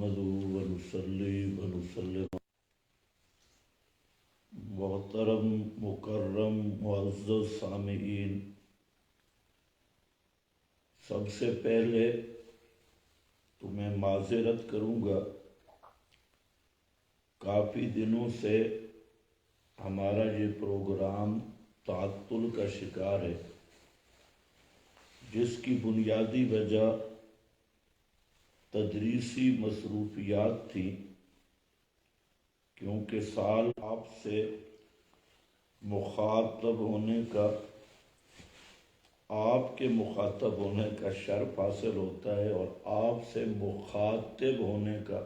نحمده ونصلي ونسلم محترم مکرم معزز سامعین، سب سے پہلے تو میں معذرت کروں گا، کافی دنوں سے ہمارا یہ پروگرام تعطل کا شکار ہے، جس کی بنیادی وجہ تدریسی مصروفیات تھی، کیونکہ سال آپ سے مخاطب ہونے کا، آپ کے مخاطب ہونے کا شرف حاصل ہوتا ہے اور آپ سے مخاطب ہونے کا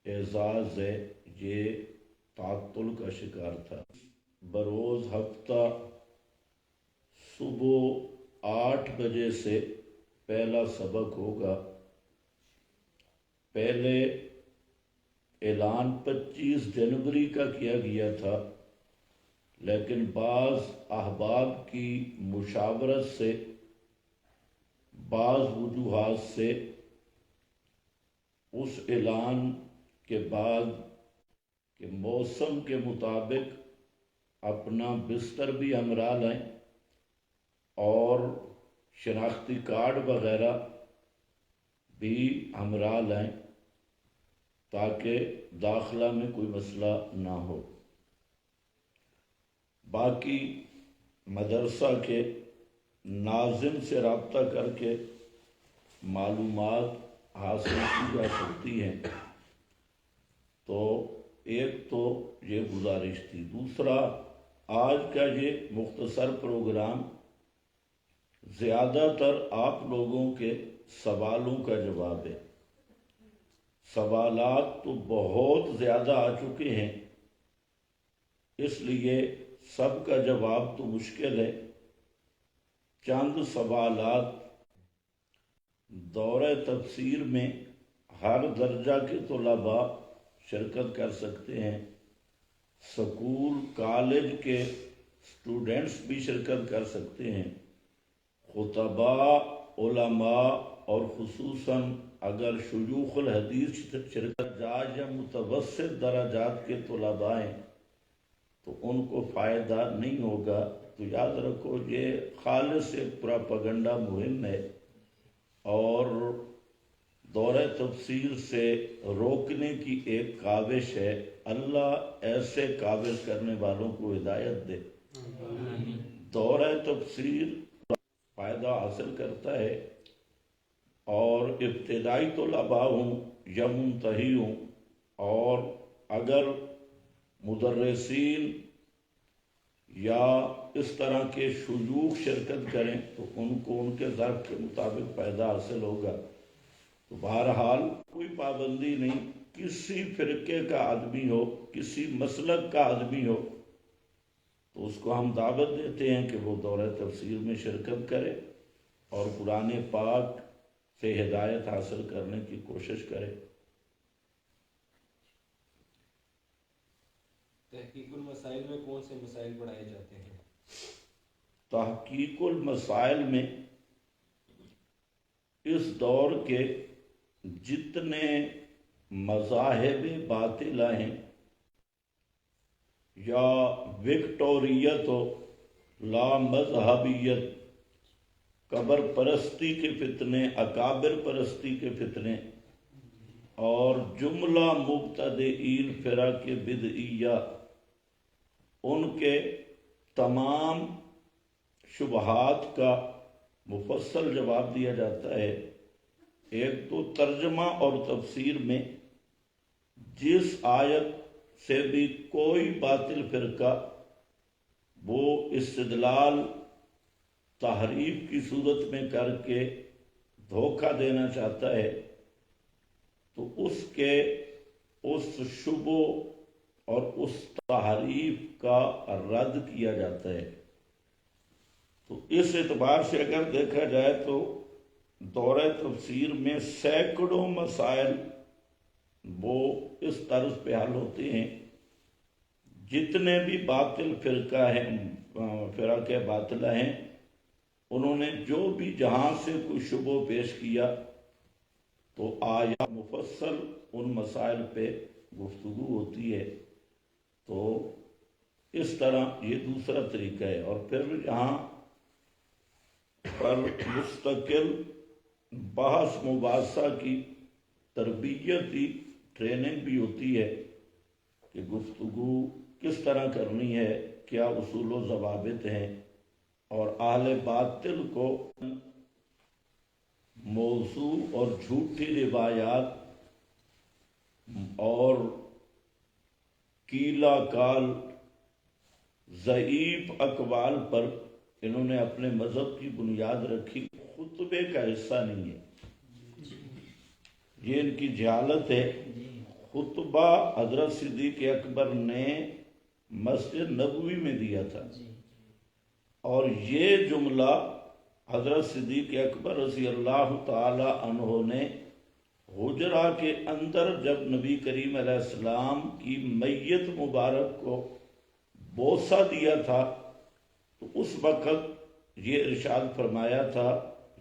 اعزاز ہے، یہ تعطل کا شکار تھا۔ بروز ہفتہ صبح 8 بجے سے پہلا سبق ہوگا۔ پہلے اعلان 25 جنوری کا کیا گیا تھا، لیکن بعض احباب کی مشاورت سے، بعض وجوہات سے اس اعلان کے بعد کہ موسم کے مطابق اپنا بستر بھی ہمراہ لائیں اور شناختی کارڈ وغیرہ بھی ہمراہ لائیں تاکہ داخلہ میں کوئی مسئلہ نہ ہو۔ باقی مدرسہ کے ناظم سے رابطہ کر کے معلومات حاصل کی جا سکتی ہیں۔ تو ایک تو یہ گزارش تھی۔ دوسرا، آج کا یہ مختصر پروگرام زیادہ تر آپ لوگوں کے سوالوں کا جواب ہے۔ سوالات تو بہت زیادہ آ چکے ہیں، اس لیے سب کا جواب تو مشکل ہے۔ چند سوالات دورہ تفسیر میں ہر درجہ کے طلباء شرکت کر سکتے ہیں، سکول کالج کے اسٹوڈنٹس بھی شرکت کر سکتے ہیں، خطباء، علماء اور خصوصاً اگر شیوخ الحدیث شرکت جائز یا متوسط درجات کے طلباء ہیں تو ان کو فائدہ نہیں ہوگا۔ تو یاد رکھو، یہ خالص ایک پراپیگنڈا مہم ہے اور دورہ تفسیر سے روکنے کی ایک کاوش ہے۔ اللہ ایسے کاوش کرنے والوں کو ہدایت دے۔ دورہ تفسیر فائدہ حاصل کرتا ہے، اور ابتدائی طلباء ہوں یا منتہی ہوں، اور اگر مدرسین یا اس طرح کے شیوخ شرکت کریں تو ان کو ان کے ظرف کے مطابق فائدہ حاصل ہوگا۔ تو بہرحال کوئی پابندی نہیں، کسی فرقے کا آدمی ہو، کسی مسلک کا آدمی ہو تو اس کو ہم دعوت دیتے ہیں کہ وہ دورہ تفسیر میں شرکت کرے اور قرآن پاک سے ہدایت حاصل کرنے کی کوشش کرے۔ تحقیق المسائل میں کون سے مسائل پڑھائے جاتے ہیں؟ تحقیق المسائل میں اس دور کے جتنے مذاہب باطلہ ہیں، یا وکٹوریت و لا مذہبیت، قبر پرستی کے فتنے، اکابر پرستی کے فتنے، اور جملہ مبتدئین فرق بدعیہ، ان کے تمام شبہات کا مفصل جواب دیا جاتا ہے۔ ایک تو ترجمہ اور تفسیر میں جس آیت سے بھی کوئی باطل فرقہ وہ استدلال تحریف کی صورت میں کر کے دھوکہ دینا چاہتا ہے تو اس کے اس شبہ اور اس تحریف کا رد کیا جاتا ہے۔ تو اس اعتبار سے اگر دیکھا جائے تو دورہ تفسیر میں سینکڑوں مسائل وہ اس طرز پہ حل ہوتے ہیں۔ جتنے بھی باطل فرقہ ہیں، فرقہ باطلہ ہیں، انہوں نے جو بھی جہاں سے کوئی شبہ پیش کیا تو آیا مفصل ان مسائل پہ گفتگو ہوتی ہے. تو اس طرح یہ دوسرا طریقہ ہے. اور پھر یہاں پر مستقل بحث مباحثہ کی تربیتی ٹریننگ بھی ہوتی ہے کہ گفتگو کس طرح کرنی ہے، کیا اصول و ضوابط ہیں، اور اہل باطل کو موضوع اور جھوٹی روایات اور کیلا کال ضعیف اقوال پر انہوں نے اپنے مذہب کی بنیاد رکھی، خطبے کا حصہ نہیں ہے. یہ ان کی جہالت ہے. خطبہ حضرت صدیق اکبر نے مسجد نبوی میں دیا تھا، اور یہ جملہ حضرت صدیق اکبر رضی اللہ تعالی عنہ نے حجرہ کے اندر جب نبی کریم علیہ السلام کی میت مبارک کو بوسہ دیا تھا تو اس وقت یہ ارشاد فرمایا تھا.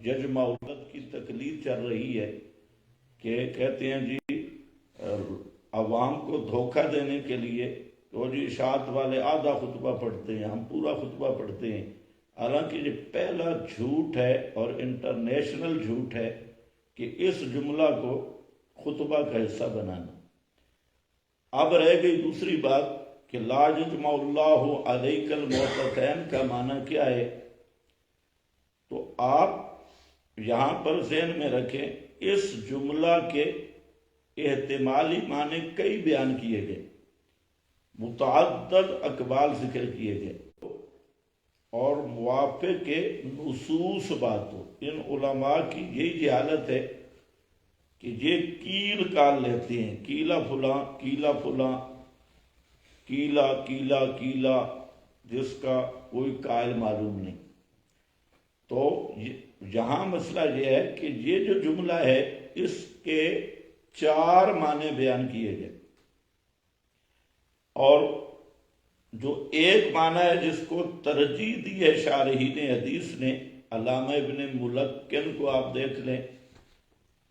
یجمع الت کی تقلید چل رہی ہے کہ کہتے ہیں جی عوام کو دھوکہ دینے کے لیے تو جی اشاعت والے آدھا خطبہ پڑھتے ہیں، ہم پورا خطبہ پڑھتے ہیں. حالانکہ یہ پہلا جھوٹ ہے اور انٹرنیشنل جھوٹ ہے کہ اس جملہ کو خطبہ کا حصہ بنانا. اب رہ گئی دوسری بات کہ لا یجمع اللہ علیک الموتتین کا معنی کیا ہے. تو آپ یہاں پر ذہن میں رکھیں اس جملہ کے احتمالی معنی کئی بیان کیے گئے، متعدد اقوال ذکر کیے گئے، اور موافق کے نصوص بات ہو. ان علماء کی یہی حالت ہے کہ یہ کیل کال لیتے ہیں، کیلا فلاں کیلا فلاں، کیلا کیلا کیلا، جس کا کوئی قائل معلوم نہیں. تو یہاں مسئلہ یہ ہے کہ یہ جو جملہ ہے اس کے 4 معنی بیان کیے گئے، اور جو ایک معنی ہے جس کو ترجیح دی ہے شارحین حدیث نے، علامہ ابن ملکن کو آپ دیکھ لیں،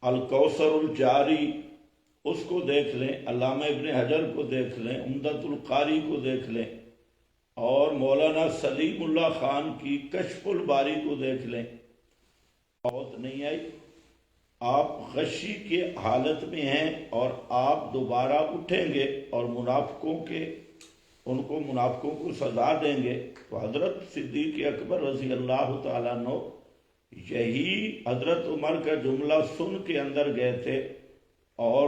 الکوثر الجاری اس کو دیکھ لیں، علامہ ابن حجر کو دیکھ لیں، عمدۃ القاری کو دیکھ لیں، اور مولانا سلیم اللہ خان کی کشف الباری کو دیکھ لیں. بہت نہیں آئی. آپ غشی کے حالت میں ہیں اور آپ دوبارہ اٹھیں گے اور منافقوں کو سزا دیں گے. تو حضرت صدیق اکبر رضی اللہ تعالیٰ عنہ یہی حضرت عمر کا جملہ سن کے اندر گئے تھے، اور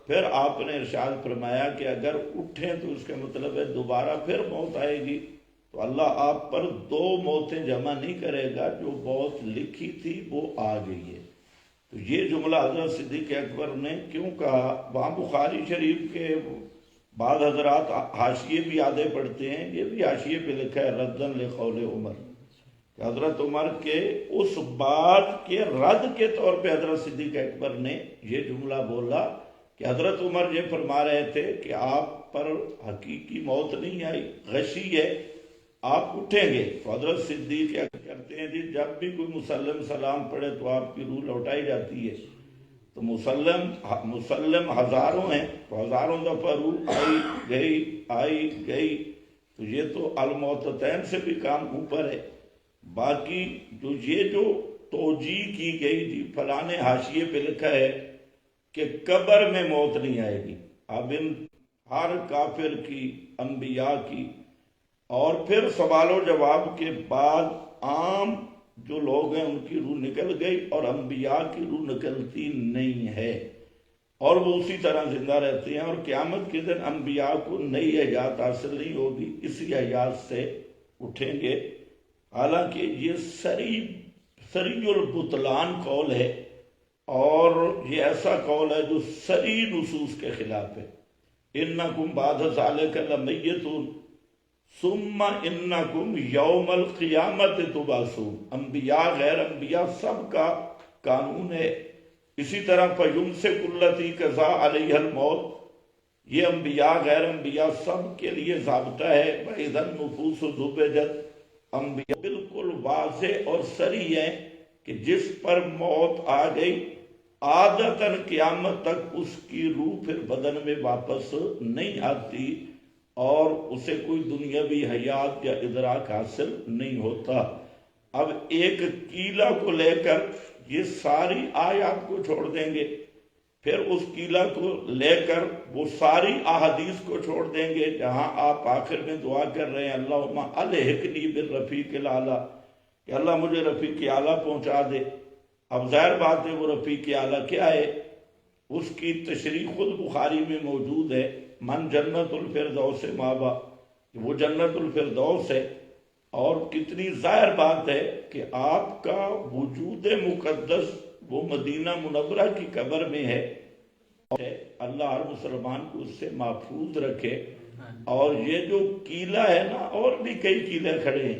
پھر آپ نے ارشاد فرمایا کہ اگر اٹھیں تو اس کا مطلب ہے دوبارہ پھر موت آئے گی. تو اللہ آپ پر 2 موتیں جمع نہیں کرے گا، جو موت لکھی تھی وہ آ گئی ہے. تو یہ جملہ حضرت صدیق اکبر نے کیوں کہا؟ وہاں بخاری شریف کے بعض حضرات حاشیے بھی آدھے پڑھتے ہیں، یہ بھی حاشیے پہ لکھا ہے ردن لقول عمر، کہ حضرت عمر کے اس بات کے رد کے طور پہ حضرت صدیق اکبر نے یہ جملہ بولا کہ حضرت عمر یہ فرما رہے تھے کہ آپ پر حقیقی موت نہیں آئی، غشی ہے، آپ اٹھیں گے. تو حضرت صدیق کیا کرتے ہیں جی، جب بھی کوئی مسلم سلام پڑھے تو آپ کی روح لوٹائی جاتی ہے. تو مسلم ہزاروں ہیں، تو ہزاروں دفعہ روح آئی گئی. تو یہ تو الموتتین سے بھی کام اوپر ہے. باقی جو توجیہ کی گئی جی فلانے حاشیے پہ لکھا ہے کہ قبر میں موت نہیں آئے گی. اب ان ہر کافر کی، انبیاء کی، اور پھر سوال و جواب کے بعد عام جو لوگ ہیں ان کی روح نکل گئی، اور انبیاء کی روح نکلتی نہیں ہے، اور وہ اسی طرح زندہ رہتے ہیں. اور قیامت کے دن انبیاء کو نئی حیات حاصل نہیں ہوگی، اسی حیات سے اٹھیں گے. حالانکہ یہ سری البطلان قول ہے، اور یہ ایسا قول ہے جو سری نصوص کے خلاف ہے. انکم بعد ذالک لمیتون ثم انکم یوم القیامت تبعثون. انبیاء غیر انبیاء سب کا قانون ہے. اسی طرح فیمسک التی قضا علیہ الموت، یہ انبیاء غیر انبیاء سب کے لیے ضابطہ ہے. وَإِذَا النُّفُوسُ زُوِّجَتْ، انبیاء بالکل واضح اور صریح ہیں کہ جس پر موت آ گئی عادتاً قیامت تک اس کی روح پھر بدن میں واپس نہیں آتی اور اسے کوئی دنیاوی حیات یا ادراک حاصل نہیں ہوتا۔ اب ایک قیلا کو لے کر یہ ساری آیات کو چھوڑ دیں گے، پھر اس قیلا کو لے کر وہ ساری احادیث کو چھوڑ دیں گے جہاں آپ آخر میں دعا کر رہے ہیں اللہم الحقنی بالرفیق الاعلیٰ، کہ اللہ مجھے رفیق اعلیٰ پہنچا دے۔ اب ظاہر بات ہے وہ رفیق اعلیٰ کیا ہے، اس کی تشریح خود بخاری میں موجود ہے، من جنت الفردوس مابا، وہ جنت الفردوس ہے۔ اور کتنی ظاہر بات ہے کہ آپ کا وجود مقدس وہ مدینہ منورہ کی قبر میں ہے، اور اللہ ہر مسلمان کو اس سے محفوظ رکھے۔ اور یہ جو قیلا ہے نا، اور بھی کئی قیلے کھڑے ہیں،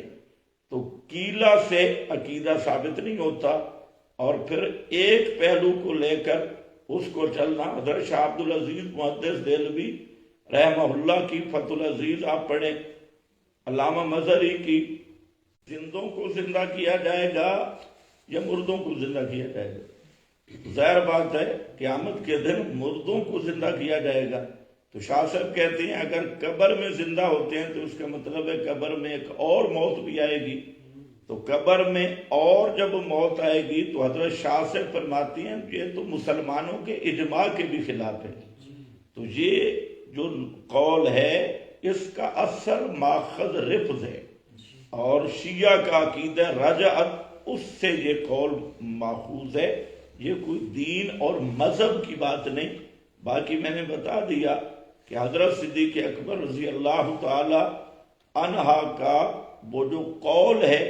تو قیلا سے عقیدہ ثابت نہیں ہوتا، اور پھر ایک پہلو کو لے کر اس کو چلنا۔ حضرت شاہ عبد العزیز محدث دہلوی رحمہ اللہ کی فتح العزیز آپ پڑھیں، علامہ مظہری کی زندوں کو زندہ کیا جائے گا یا مردوں کو زندہ کیا جائے گا؟ ظاہر بات ہے قیامت کے دن مردوں کو زندہ کیا جائے گا۔ تو شاہ صاحب کہتے ہیں اگر قبر میں زندہ ہوتے ہیں تو اس کا مطلب ہے قبر میں ایک اور موت بھی آئے گی، تو قبر میں اور جب موت آئے گی تو حضرت شاہ صاحب فرماتی ہیں کہ یہ تو مسلمانوں کے اجماع کے بھی خلاف ہے۔ تو یہ جو قول ہے اس کا اثر ماخذ رفض ہے، اور شیعہ کا عقیدہ رجعت اس سے یہ قول ماخوذ ہے، یہ کوئی دین اور مذہب کی بات نہیں۔ باقی میں نے بتا دیا کہ حضرت صدیق اکبر رضی اللہ تعالی عنہ کا وہ جو قول ہے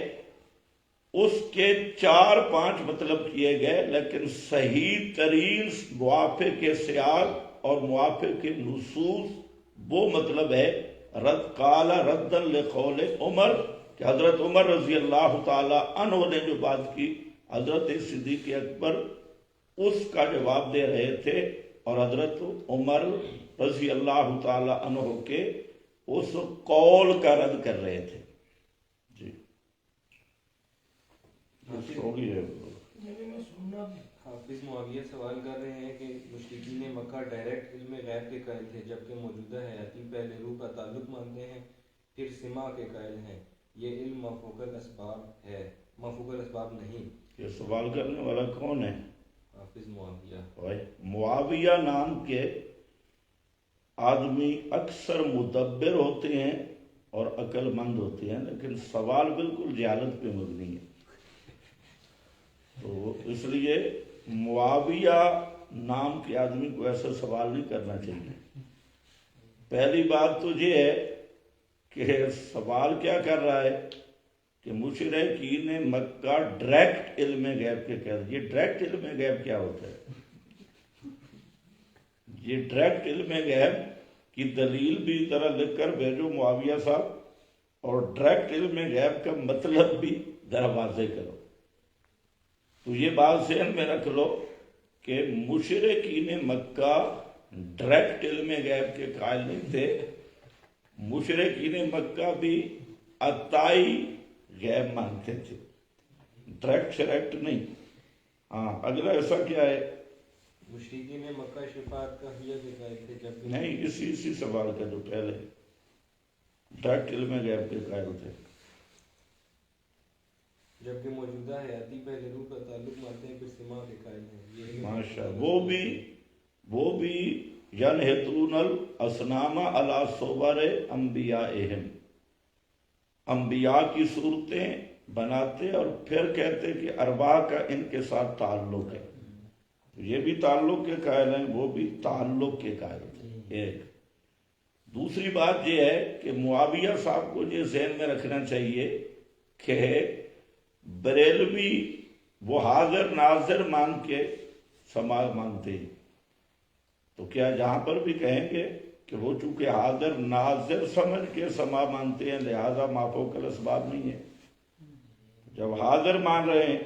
اس کے 4-5 مطلب کیے گئے، لیکن صحیح ترین موافق سیاق اور موافق نصوص وہ مطلب ہے رد قال ردن لقول عمر، کہ حضرت عمر رضی اللہ تعالی عنہ نے جو بات کی حضرت صدیق اکبر اس کا جواب دے رہے تھے، اور حضرت عمر رضی اللہ تعالی عنہ کے اس قول کا رد کر رہے تھے۔ جی حافظ معاویہ سوال کر رہے ہیں کہ مشرکین مکہ ڈائریکٹ علم غیب کے قائل تھے، جبکہ موجودہ حیاتی پہلے روح کا تعلق مانتے ہیں، پھر سماع کے قائل ہیں، یہ علم مفوق الاسباب ہے، مفوق الاسباب نہیں۔ یہ سوال کرنے والا کون ہے؟ حافظ معاویہ۔ معاویہ نام کے آدمی اکثر مدبر ہوتے ہیں اور عقل مند ہوتے ہیں، لیکن سوال بالکل جہالت پہ مبنی ہے، تو اس لیے معاویہ نام کے آدمی کو ایسا سوال نہیں کرنا چاہیے۔ پہلی بات تو یہ ہے کہ سوال کیا کر رہا ہے کہ مشرکین مکہ ڈائریکٹ علم غیب کے قائل۔ یہ ڈائریکٹ علم غیب کیا ہوتا ہے؟ یہ ڈائریکٹ علم غیب کی دلیل بھی ذرا لکھ کر بھیجو معاویہ صاحب، اور ڈائریکٹ علم غیب کا مطلب بھی ذرا واضح کرو۔ تو یہ بات ذہن میں رکھ لو کہ مشرکین مکہ ڈائریکٹ علم غیب کے قائل نہیں تھے، مشرکین مکہ بھی عطائی غیب مانتے تھے، ڈائریکٹ شریکٹ نہیں۔ ہاں اگلا ایسا کیا ہے؟ مشرکین مکہ شفاعت کا حیہ کے قائل تھے، جبکہ نہیں، اسی سوال کا جو پہلے ڈائریکٹ علم غیب کے قائل تھے، جبکہ موجودہ حیاتی پہلے روح کا تعلق مانتے ہیں، پھر سماع کے قائل ہیں۔ ماشاء وہ بھی ینحتون الاسنام علی صور انبیائہم، انبیاء کی صورتیں بناتے اور پھر کہتے کہ ارواح کا ان کے ساتھ تعلق ہے، یہ بھی تعلق کے قائل ہیں، وہ بھی تعلق کے قائل تھے۔ ایک دوسری بات یہ ہے کہ معاویہ صاحب کو یہ ذہن میں رکھنا چاہیے کہ بریلوی وہ حاضر ناظر مان کے سماع مانتے ہیں، تو کیا جہاں پر بھی کہیں گے کہ وہ چونکہ حاضر ناظر سمجھ کے سماع مانتے ہیں لہذا مافوق الاسباب نہیں ہے؟ جب حاضر مان رہے ہیں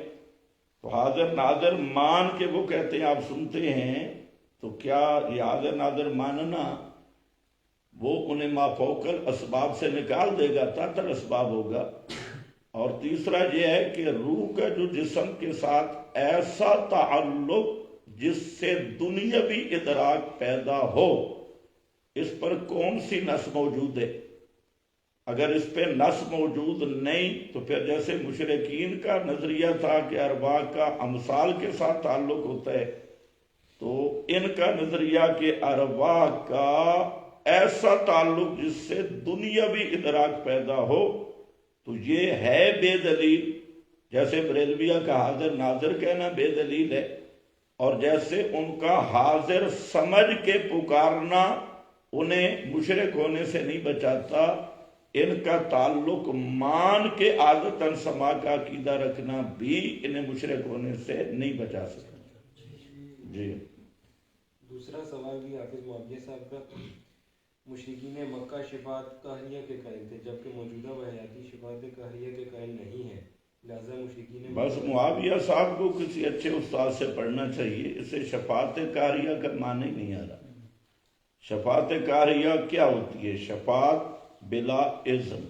تو حاضر ناظر مان کے وہ کہتے ہیں آپ سنتے ہیں، تو کیا یہ حاضر ناظر ماننا وہ انہیں مافوق الاسباب سے نکال دے گا، تحت الاسباب ہوگا؟ اور تیسرا یہ ہے کہ روح کا جو جسم کے ساتھ ایسا تعلق جس سے دنیاوی ادراک پیدا ہو، اس پر کون سی نص موجود ہے؟ اگر اس پہ نص موجود نہیں تو پھر جیسے مشرکین کا نظریہ تھا کہ ارواح کا امثال کے ساتھ تعلق ہوتا ہے، تو ان کا نظریہ کہ ارواح کا ایسا تعلق جس سے دنیاوی ادراک پیدا ہو، تو یہ ہے بے دلیل، جیسے بریلویہ کا حاضر ناظر کہنا بے دلیل ہے، اور جیسے ان کا حاضر سمجھ کے پکارنا انہیں مشرک ہونے سے نہیں بچاتا، ان کا تعلق مان کے عادتاً سما کا عقیدہ رکھنا بھی انہیں مشرک ہونے سے نہیں بچا سکتا۔ جی دوسرا سوال بھی حافظ معاویہ صاحب کا، مشرکین مکہ شفاعت قہریہ کے قائل تھے جبکہ موجودہ و حیاتی شفاعت قہریہ کے قائل نہیں ہیں، لہذا مشرکین بس معاویہ صاحب کو کسی اچھے استاد سے پڑھنا چاہیے، اسے شفاعت قہریہ کا معنی نہیں آ رہا۔ شفاعت قہریہ کیا ہوتی ہے؟ شفاعت بلا اذن،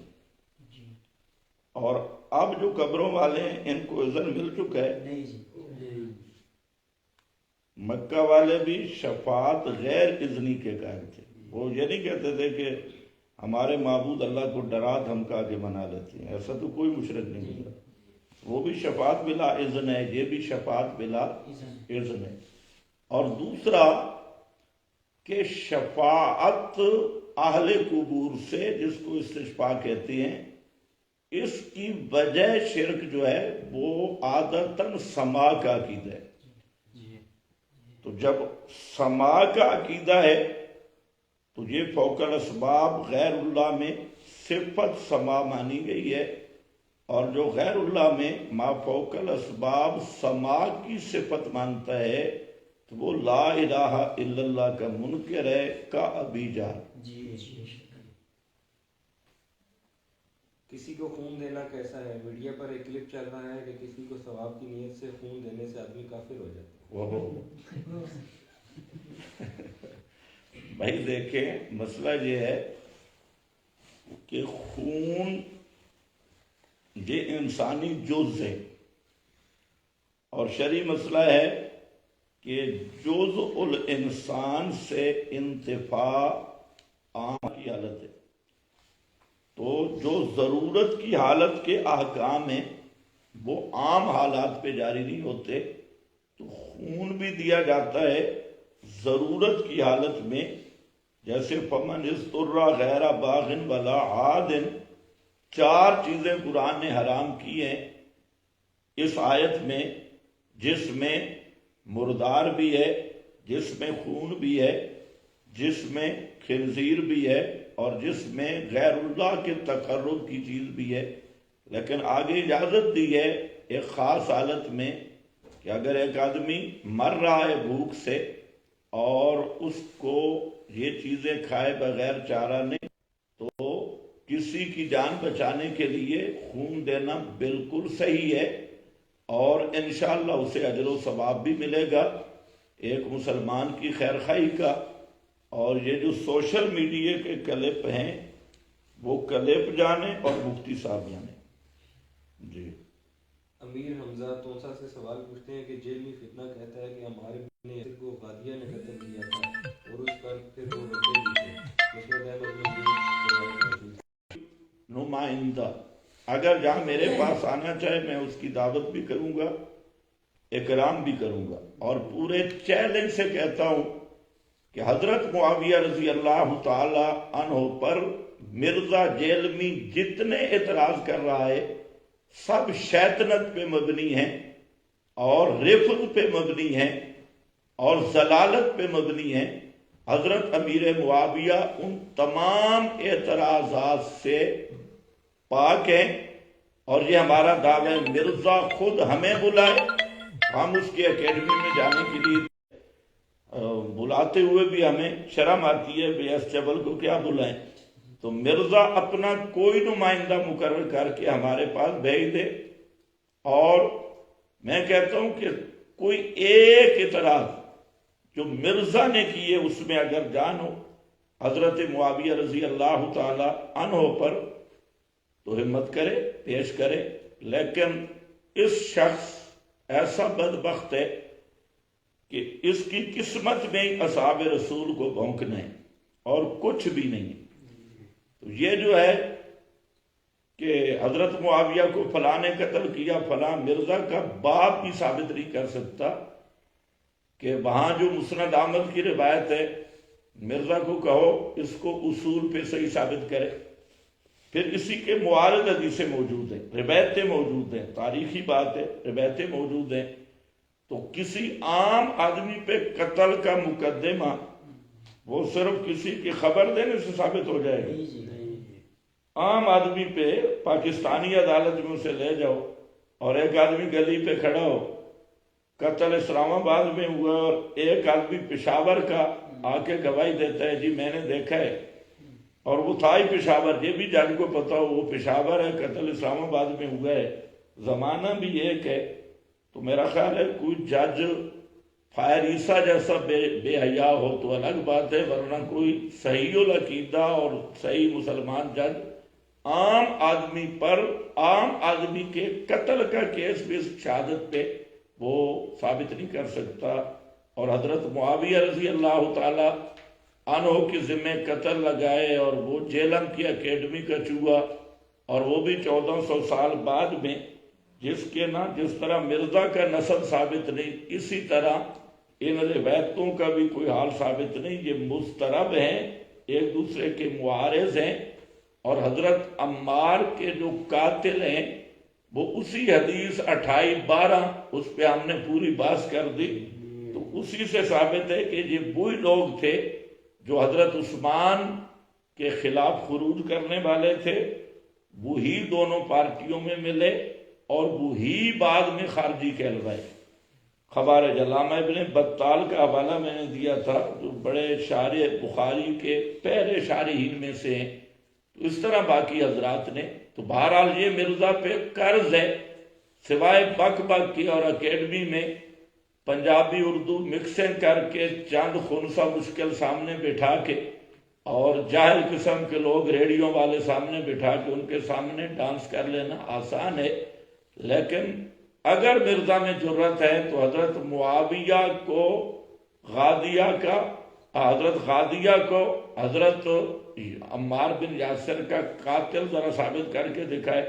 اور اب جو قبروں والے ہیں ان کو اذن مل چکا ہے۔ مکہ والے بھی شفاعت غیر اذنی کے قائل تھے، وہ یہ نہیں کہتے تھے کہ ہمارے معبود اللہ کو ڈرا دھمکا کے بنا لیتے ہیں، ایسا تو کوئی مشرک نہیں ملا۔ وہ بھی شفاعت بلا اذن ہے، یہ بھی شفاعت بلا اذن ہے۔ اور دوسرا کہ شفاعت اہل قبور سے، جس کو استشفاء کہتے ہیں، اس کی وجہ شرک جو ہے وہ عادتاً سما کا عقیدہ ہے۔ تو جب سما کا عقیدہ ہے تو یہ فوق الاسباب غیر اللہ میں صفت سما مانی گئی ہے، اور جو غیر اللہ میں ما فوق الاسباب سما کی صفت مانتا ہے تو وہ لا الہ الا اللہ کا منکر ہے، کا ابی جہل۔ کسی کو خون دینا کیسا ہے؟ میڈیا پر ایک کلپ چل رہا ہے کہ کسی کو ثواب کی نیت سے خون دینے سے آدمی کافر ہو جاتا ہے۔ بھائی دیکھیں، مسئلہ یہ ہے کہ خون یہ انسانی جز ہے، اور شرعی مسئلہ ہے کہ جز الانسان سے انتفاع عام کی حالت ہے، تو جو ضرورت کی حالت کے احکام ہیں وہ عام حالات پہ جاری نہیں ہوتے، تو خون بھی دیا جاتا ہے ضرورت کی حالت میں، جیسے فمن اضطر غیر باغ ولا عاد، 4 چیزیں قرآن نے حرام کی ہیں اس آیت میں، جس میں مردار بھی ہے، جس میں خون بھی ہے، جس میں خنزیر بھی ہے، اور جس میں غیر اللہ کے تقرب کی چیز بھی ہے۔ لیکن آگے اجازت دی ہے ایک خاص حالت میں کہ اگر ایک آدمی مر رہا ہے بھوک سے اور اس کو یہ چیزیں کھائے بغیر چارہ نہیں، تو کسی کی جان بچانے کے لیے خون دینا بالکل صحیح ہے، اور انشاءاللہ اسے اجر و ثواب بھی ملے گا ایک مسلمان کی خیر خواہی کا۔ اور یہ جو سوشل میڈیا کے کلپ ہیں وہ کلپ جانے اور مفتی صاحب جانے۔ جی امیر حمزہ تونسا سے سوال پوچھتے ہیں کہ جیل میں فتنہ کہتا ہے کہ ہمارے نے کو غادیہ نے قتل کیا تھا اور اس پر پھر وہ بچے بھی تھے، مسند احمد میں نمائندہ اگر جہاں میرے پاس آنا چاہے میں اس کی دعوت بھی کروں گا، اکرام بھی کروں گا، اور پورے چیلنج سے کہتا ہوں کہ حضرت معاویہ رضی اللہ تعالی عنہ پر مرزا جیلمی جتنے اعتراض کر رہا ہے سب شیطنت پہ مبنی ہیں، اور رفض پہ مبنی ہیں، اور ضلالت پہ مبنی ہیں۔ حضرت امیر معاویہ ان تمام اعتراضات سے پاک ہیں، اور یہ ہمارا دعویٰ ہے۔ مرزا خود ہمیں بلائے، ہم اس کی اکیڈمی میں جانے کے لیے بلاتے ہوئے بھی ہمیں شرم آتی ہے، بے ایس چبل کو کیا بلائیں، تو مرزا اپنا کوئی نمائندہ مقرر کر کے ہمارے پاس بھیج دے۔ اور میں کہتا ہوں کہ کوئی ایک اعتراض جو مرزا نے کیے اس میں اگر جان ہو حضرت معاویہ رضی اللہ تعالی عنہ پر تو ہمت کرے، پیش کرے، لیکن اس شخص ایسا بدبخت ہے کہ اس کی قسمت میں اصحاب رسول کو بھونکنا ہے اور کچھ بھی نہیں ہے۔ تو یہ جو ہے کہ حضرت معاویہ کو فلاں نے قتل کیا، فلاں مرزا کا باپ بھی ثابت نہیں کر سکتا کہ وہاں جو مسند احمد کی روایت ہے، مرزا کو کہو اس کو اصول پہ صحیح ثابت کرے، پھر اسی کے معارض حدیثیں موجود ہیں، روایتیں موجود ہیں، تاریخی بات ہے، روایتیں موجود ہیں۔ تو کسی عام آدمی پہ قتل کا مقدمہ وہ صرف کسی کی خبر دینے سے ثابت ہو جائے گا؟ عام آدمی پہ پاکستانی عدالت میں اسے لے جاؤ اور ایک آدمی گلی پہ کھڑا ہو، قتل اسلام آباد میں ہوا اور ایک آدمی پشاور کا آ کے گواہی دیتا ہے جی میں نے دیکھا ہے، اور وہ تھا ہی پشاور، یہ بھی جج کو پتا ہو وہ پشاور ہے، قتل اسلام آباد میں ہوا ہے، زمانہ بھی ایک ہے، تو میرا خیال ہے کوئی جج فائر عیسیٰ جیسا بے حیا ہو تو الگ بات ہے، ورنہ کوئی صحیح العقیدہ اور صحیح مسلمان جج عام آدمی پر، عام آدمی کے قتل کا کیس بھی شہادت پہ وہ ثابت نہیں کر سکتا۔ اور حضرت معاویہ رضی اللہ تعالی عنہ کے ذمہ قتل لگائے اور وہ جیلم کی اکیڈمی کا چوہا، اور وہ بھی 1400 سال بعد میں، جس طرح مرزا کا نسب ثابت نہیں، اسی طرح ان روایتوں کا بھی کوئی حال ثابت نہیں، یہ مضطرب ہیں، ایک دوسرے کے معارض ہیں۔ اور حضرت عمار کے جو قاتل ہیں وہ اسی حدیث 28-12، اس پہ ہم نے پوری بحث کر دی، تو اسی سے ثابت ہے کہ یہ وہی لوگ تھے جو حضرت عثمان کے خلاف خروج کرنے والے تھے، وہی دونوں پارٹیوں میں ملے اور وہی بعد میں خارجی کہلوائے۔ خوارج علامہ ابن بطال کا حوالہ میں نے دیا تھا، جو بڑے شارح بخاری کے پہلے شارحین میں سے ہیں، تو اس طرح باقی حضرات نے۔ تو بہرحال یہ مرزا پہ قرض ہے، سوائے بک بک کی اور اکیڈمی میں پنجابی اردو مکسنگ کر کے چند خنثی مشکل سامنے بٹھا کے اور جاہل قسم کے لوگ ریڈیو والے سامنے بٹھا کے ان کے سامنے ڈانس کر لینا آسان ہے، لیکن اگر مرزا میں جرت ہے تو حضرت معاویہ کو غادیہ کا، حضرت غادیہ کو حضرت عمار بن یاسر کا قاتل ذرا ثابت کر کے دکھائے،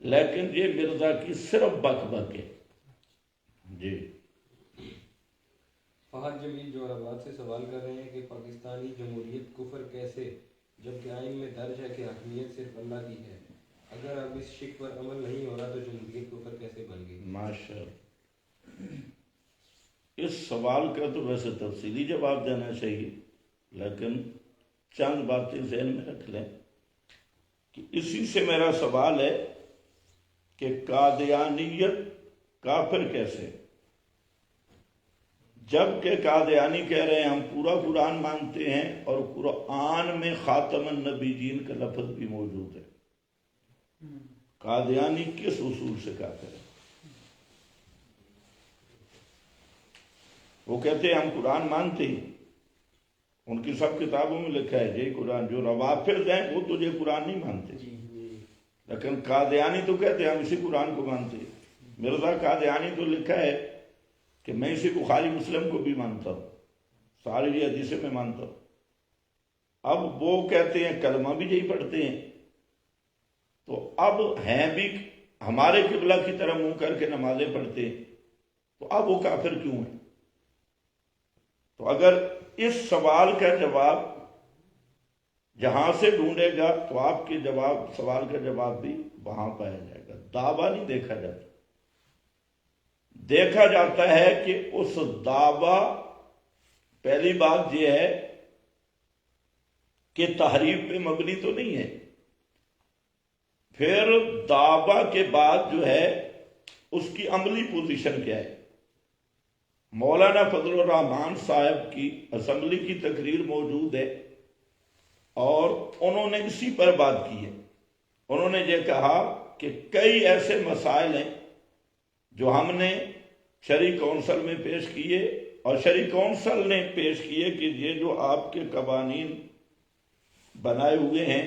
لیکن یہ مرزا کی صرف بک بک ہے۔ جی فہد جمیل جوہر آباد سے سوال کر رہے ہیں کہ پاکستانی جمہوریت کفر کیسے، جبکہ آئین میں درج ہے کہ حاکمیت صرف اللہ کی ہے؟ اگر اب اس شک پر عمل نہیں ہو رہا تو جمہوریت کفر کیسے بن گئی؟ ماشاءاللہ، اس سوال کا تو ویسے تفصیلی جواب دینا چاہیے، لیکن چند باتیں ذہن میں رکھ لیں کہ اسی سے میرا سوال ہے کہ قادیانیت کافر کیسے، جبکہ قادیانی کہہ رہے ہیں ہم پورا قرآن مانتے ہیں اور قرآن میں خاتم النبیین کا لفظ بھی موجود ہے۔ قادیانی کس اصول سے کافر ہے؟ وہ کہتے ہیں ہم قرآن مانتے ہیں، ان کی سب کتابوں میں لکھا ہے یہ قرآن، جو روافض ہیں وہ تو یہ قرآن نہیں مانتے، لیکن قادیانی تو کہتے ہیں ہم اسی قرآن کو مانتے ہیں۔ مرزا قادیانی تو لکھا ہے کہ میں اسی بخاری مسلم کو بھی مانتا ہوں، ساری یہ حدیثیں میں مانتا ہوں۔ اب وہ کہتے ہیں کلمہ بھی یہی پڑھتے ہیں، تو اب ہیں بھی ہمارے قبلہ کی طرح منہ کر کے نمازیں پڑھتے ہیں، تو اب وہ کافر کیوں ہیں؟ تو اگر اس سوال کا جواب جہاں سے ڈھونڈے گا تو آپ کے سوال کا جواب بھی وہاں پایا جائے گا۔ دعویٰ نہیں دیکھا جاتا، دیکھا جاتا ہے کہ اس دعویٰ، پہلی بات یہ ہے کہ تحریف پہ مبنی تو نہیں ہے، پھر دعویٰ کے بعد جو ہے اس کی عملی پوزیشن کیا ہے۔ مولانا فضل الرحمان صاحب کی اسمبلی کی تقریر موجود ہے اور انہوں نے اسی پر بات کی ہے۔ انہوں نے یہ کہا کہ کئی ایسے مسائل ہیں جو ہم نے شرعی کونسل میں پیش کیے اور شرعی کونسل نے پیش کیے کہ یہ جو آپ کے قوانین بنائے ہوئے ہیں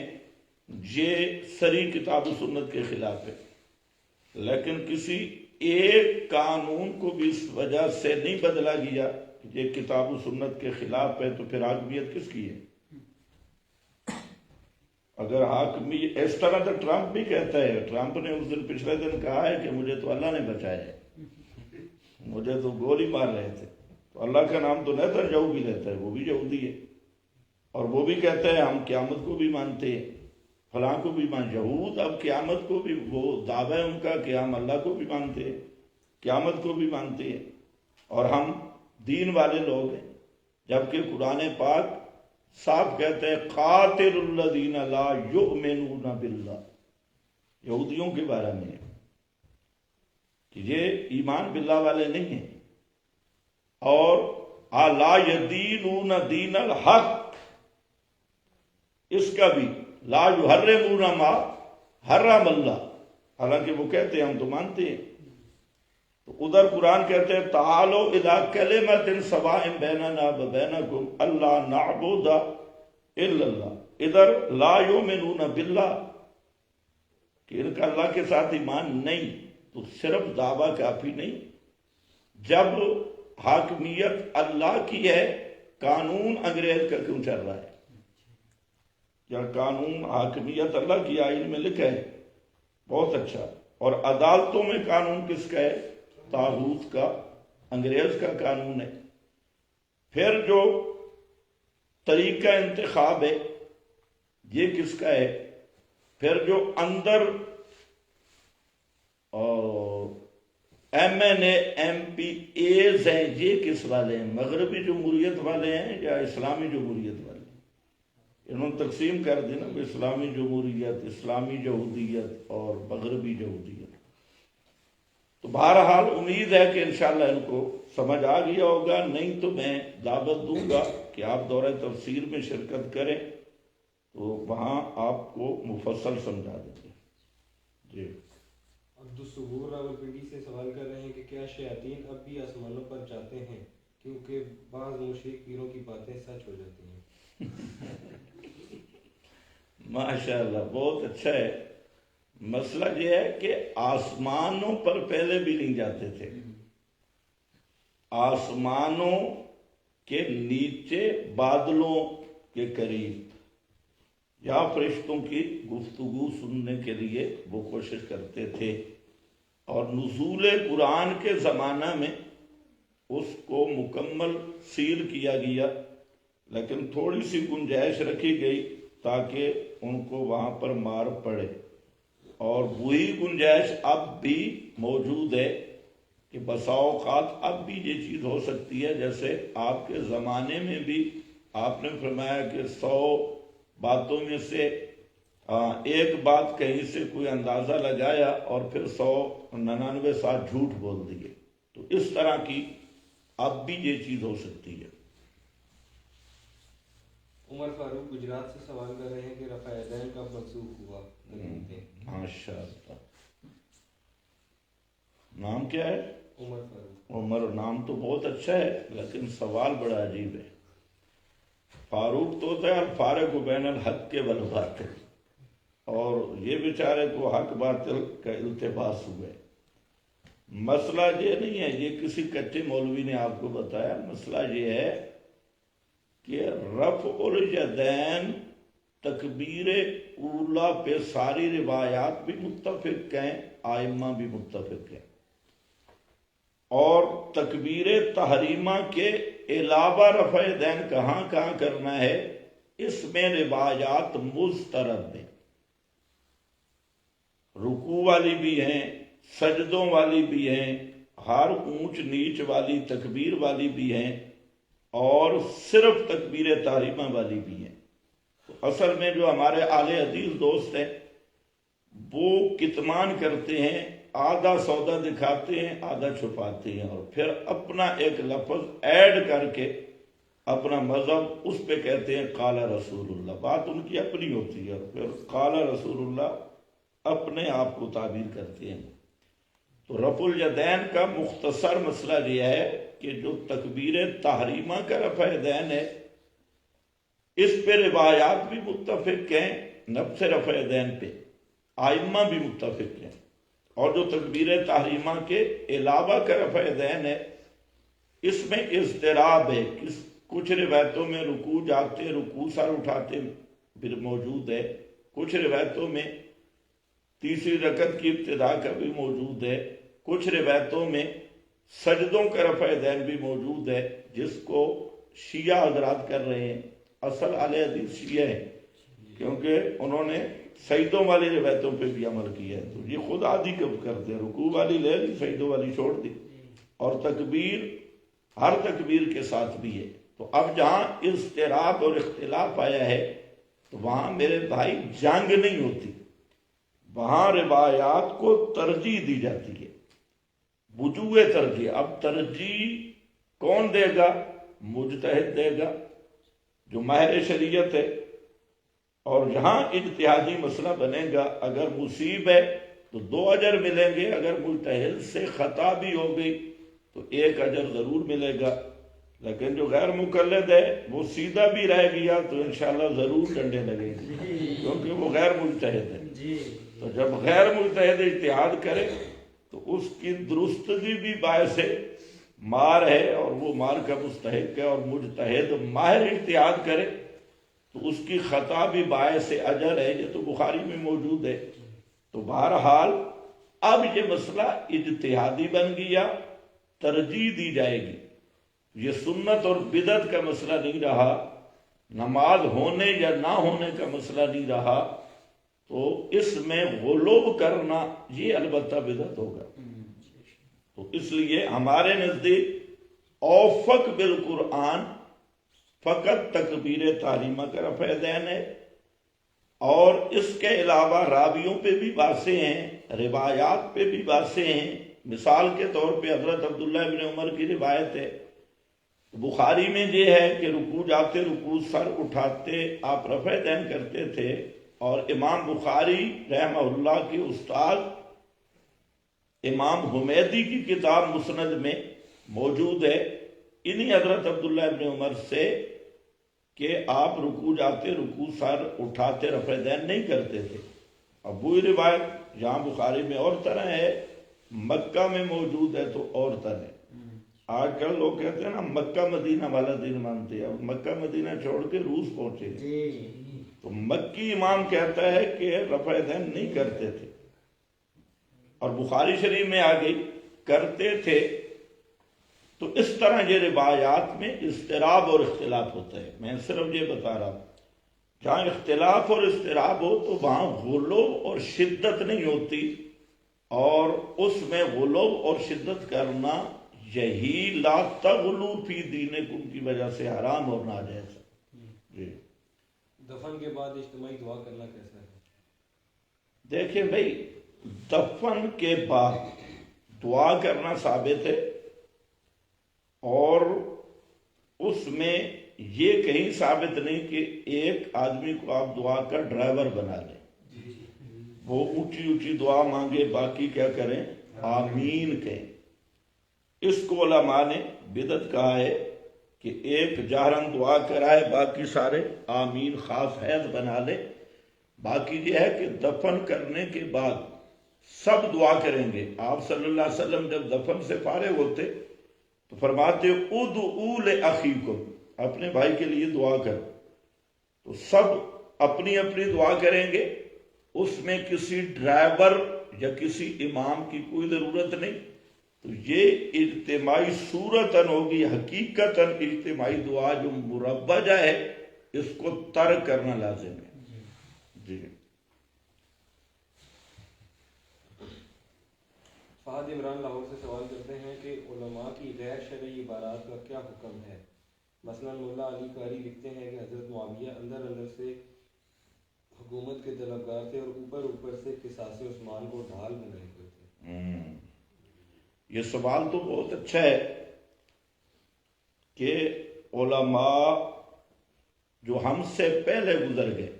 یہ صریح کتاب و سنت کے خلاف ہے، لیکن کسی ایک قانون کو بھی اس وجہ سے نہیں بدلا گیا کہ یہ کتاب و سنت کے خلاف ہے تو پھر حاکمیت کس کی ہے؟ اگر حاکمیت اس طرح تو ٹرمپ بھی کہتا ہے، ٹرمپ نے اس دن پچھلے دن کہا ہے کہ مجھے تو اللہ نے بچایا ہے، مجھے تو گولی مار رہے تھے، تو اللہ کا نام تو نیتن بھی لیتا ہے، وہ بھی یہودی ہے، اور وہ بھی کہتا ہے ہم قیامت کو بھی مانتے ہیں، فلاں کو بھی یہود اب قیامت کو بھی، وہ دعویٰ ہے ان کا کہ ہم اللہ کو بھی مانتے ہیں، قیامت کو بھی مانتے ہیں، اور ہم دین والے لوگ ہیں، جبکہ قرآن پاک صاف کہتے ہیں قاتل الذین لا یؤمنون باللہ، یہودیوں کے بارے میں کہ یہ ایمان باللہ والے نہیں ہیں، اور لا یدینون دین الحق، اس کا بھی لا یحرمون ما حرم اللہ، حالانکہ وہ کہتے ہیں ہم تو مانتے ہیں، تو ادھر قرآن کہتے ہیں تعالوا الی کلمۃ سواء بیننا وبینکم الا نعبد الا اللہ، ادھر لا یؤمنون باللہ کہ ان کا اللہ کے ساتھ ایمان نہیں، تو صرف دعویٰ کافی نہیں، جب حاکمیت اللہ کی ہے قانون انگریز کا کیوں چل رہا ہے؟ یا قانون حاکمیت اللہ کی آئین میں لکھا ہے، بہت اچھا، اور عدالتوں میں قانون کس کا ہے؟ طاغوت کا، انگریز کا قانون ہے۔ پھر جو طریقہ انتخاب ہے یہ کس کا ہے؟ پھر جو اندر M N A M P As ہیں یہ کس والے ہیں؟ مغربی جمہوریت والے ہیں یا اسلامی جمہوریت والے ہیں؟ انہوں نے تقسیم کر دی نا، اسلامی جمہوریت، اسلامی یہودیت اور مغربی یہودیت۔ تو بہرحال امید ہے کہ انشاءاللہ ان کو سمجھ آ گیا ہوگا، نہیں تو میں دعوت دوں گا کہ آپ دورہ تفسیر میں شرکت کریں تو وہاں آپ کو مفصل سمجھا دیں گے۔ جی عبدالصبور راولپنڈی سے سوال کر رہے ہیں کہ کیا شیاطین اب بھی آسمانوں پر جاتے ہیں، کیونکہ بعض مشرک پیروں کی باتیں سچ ہو جاتی ہیں؟ ماشاءاللہ، بہت اچھا ہے۔ مسئلہ یہ ہے کہ آسمانوں پر پہلے بھی نہیں جاتے تھے، آسمانوں کے نیچے بادلوں کے قریب یا فرشتوں کی گفتگو سننے کے لیے وہ کوشش کرتے تھے، اور نزول قرآن کے زمانہ میں اس کو مکمل سیل کیا گیا، لیکن تھوڑی سی گنجائش رکھی گئی تاکہ ان کو وہاں پر مار پڑے، اور وہی گنجائش اب بھی موجود ہے کہ بسا اوقات اب بھی یہ چیز ہو سکتی ہے، جیسے آپ کے زمانے میں بھی آپ نے فرمایا کہ 100 باتوں میں سے ایک بات کہیں سے کوئی اندازہ لگایا اور پھر 199 ساتھ جھوٹ بول دیے، تو اس طرح کی اب بھی یہ چیز ہو سکتی ہے۔ عمر فاروق گجرات سے سوال کر رہے ہیں کہ رفع یدین کب منسوخ ہوا؟ ماشاء اللہ، نام کیا ہے؟ عمر فاروق۔ عمر نام تو بہت اچھا ہے لیکن سوال بڑا عجیب ہے۔ فاروق تو ہوتا ہے الفارق بین الحق کے والباطل، اور یہ بیچارے کو حق باطل کا التباس ہوئے۔ مسئلہ یہ نہیں ہے، یہ کسی کچے مولوی نے آپ کو بتایا، مسئلہ یہ ہے کہ رفع الیدین تکبیر اولا پہ ساری روایات بھی متفق ہیں، آئمہ بھی متفق ہیں، اور تکبیر تحریمہ کے علاوہ رفع یدین کہاں کہاں کرنا ہے اس میں روایات مضطرب ہیں، رکوع والی بھی ہیں، سجدوں والی بھی ہیں، ہر اونچ نیچ والی تکبیر والی بھی ہیں، اور صرف تکبیر تحریمہ والی بھی ہیں۔ اصل میں جو ہمارے اہل حدیث دوست ہیں وہ کتمان کرتے ہیں، آدھا سودا دکھاتے ہیں آدھا چھپاتے ہیں، اور پھر اپنا ایک لفظ ایڈ کر کے اپنا مذہب اس پہ کہتے ہیں قال رسول اللہ، بات ان کی اپنی ہوتی ہے، اور پھر قال رسول اللہ اپنے آپ کو تعبیر کرتے ہیں۔ تو رفع الیدین کا مختصر مسئلہ یہ ہے کہ جو تکبیر تحریمہ کا رفع یدین ہے اس پہ روایات بھی متفق ہیں، نفس رفع یدین پہ آئمہ بھی متفق ہیں، اور جو تکبیر تحریمہ کے علاوہ کا رفع دین ہے اس میں اضطراب ہے، کچھ روایتوں میں رکوع جاتے رکوع سر اٹھاتے بھی موجود ہے، کچھ روایتوں میں تیسری رکعت کی ابتدا کا بھی موجود ہے، کچھ روایتوں میں سجدوں کا رفع دین بھی موجود ہے، جس کو شیعہ حضرات کر رہے ہیں۔ اصل اہل حدیث شیعہ ہیں کیونکہ انہوں نے سجدوں والی روایتوں پہ بھی عمل کیا ہے، تو یہ خود آدھی کب کرتے ہیں، رکوع والی لے لی سجدوں والی چھوڑ دی، اور تکبیر ہر تکبیر کے ساتھ بھی ہے۔ تو اب جہاں اضطراب اور اختلاف آیا ہے تو وہاں میرے بھائی جنگ نہیں ہوتی، وہاں روایات کو ترجیح دی جاتی ہے، وجوہ ترجیح۔ اب ترجیح کون دے گا؟ مجتہد دے گا جو ماہر شریعت ہے، اور جہاں اجتہادی مسئلہ بنے گا اگر مصیب ہے تو 2 اجر ملیں گے، اگر مجتہد سے خطا بھی ہو گئی تو 1 اجر ضرور ملے گا، لیکن جو غیر مقلد ہے وہ سیدھا بھی رہ گیا تو انشاءاللہ ضرور ڈنڈے لگیں گے کیونکہ وہ غیر مجتہد ہے۔ تو جب غیر مجتہد اجتہاد کرے تو اس کی درستگی بھی باعث مار ہے اور وہ مار کا مستحق ہے، اور مجتہد ماہر اجتہاد کرے تو اس کی خطا بھی باعث اجر ہے، یہ تو بخاری میں موجود ہے۔ تو بہرحال اب یہ مسئلہ اجتہادی بن گیا، ترجیح دی جائے گی، یہ سنت اور بدعت کا مسئلہ نہیں رہا، نماز ہونے یا نہ ہونے کا مسئلہ نہیں رہا، تو اس میں غلو کرنا یہ البتہ بدعت ہوگا۔ تو اس لیے ہمارے نزدیک اوفق بالقرآن فقط تکبیر تحریمہ کا رفع دین ہے، اور اس کے علاوہ راویوں پہ بھی واضح ہیں، روایات پہ بھی واضح ہیں۔ مثال کے طور پہ حضرت عبداللہ ابن عمر کی روایت ہے، بخاری میں یہ ہے کہ رکوع جاتے رکوع سر اٹھاتے آپ رفع دین کرتے تھے، اور امام بخاری رحمہ اللہ کے استاد امام حمیدی کی کتاب مسند میں موجود ہے انہی حضرت عبداللہ ابن عمر سے کہ آپ رکوع جاتے رکوع سر اٹھاتے رفع دین نہیں کرتے تھے۔ اب وہی روایت جہاں بخاری میں اور طرح ہے مکہ میں موجود ہے تو اور طرح ہے۔ آج کل لوگ کہتے ہیں نا مکہ مدینہ والا دین مانتے ہیں، اب مکہ مدینہ چھوڑ کے روس پہنچے گئے، تو مکی امام کہتا ہے کہ رفع دین نہیں کرتے تھے، اور بخاری شریف میں آ گئی کرتے تھے۔ تو اس طرح یہ روایات میں اضطراب اور اختلاف ہوتا ہے۔ میں صرف یہ بتا رہا ہوں جہاں اختلاف اور اضطراب ہو تو وہاں غلو اور شدت نہیں ہوتی، اور اس میں غلو اور شدت کرنا یہی لا تغلو فی دینکم کی وجہ سے حرام اور ناجائز ہے۔ جی دفن کے بعد اجتماعی دعا کرنا کیسا ہے؟ دیکھیں بھائی، دفن کے بعد دعا کرنا ثابت ہے، اور اس میں یہ کہیں ثابت نہیں کہ ایک آدمی کو آپ دعا کا ڈرائیور بنا لیں، وہ اونچی اونچی دعا مانگے باقی کیا کریں، آمین کہیں۔ اس کو علماء نے بدعت کہا ہے کہ ایک جہرن دعا کرائے باقی سارے آمین خاص حیض بنا لے۔ باقی یہ ہے کہ دفن کرنے کے بعد سب دعا کریں گے۔ آپ صلی اللہ علیہ وسلم جب دفن سے فارغ ہوتے تو فرماتے ادعوا لأخیکم، اپنے بھائی کے لیے دعا کرو، تو سب اپنی اپنی دعا کریں گے، اس میں کسی ڈرائیور یا کسی امام کی کوئی ضرورت نہیں۔ تو یہ اجتماعی صورتاً ہوگی، حقیقتاً اجتماعی دعا جو مربجہ ہے اس کو ترک کرنا لازم ہے۔ جی فہد عمران لاہور سے سوال کرتے ہیں کہ علماء کی غیر شرعی عبارات کا کیا حکم ہے؟ مثلا مولا علی قاری لکھتے ہیں کہ حضرت معاویہ اندر اندر سے حکومت کے طلبگار تھے اور اوپر اوپر سے قصاص عثمان کو ڈھال بنائے ہوئے تھے۔ یہ سوال تو بہت اچھا ہے کہ علماء جو ہم سے پہلے گزر گئے،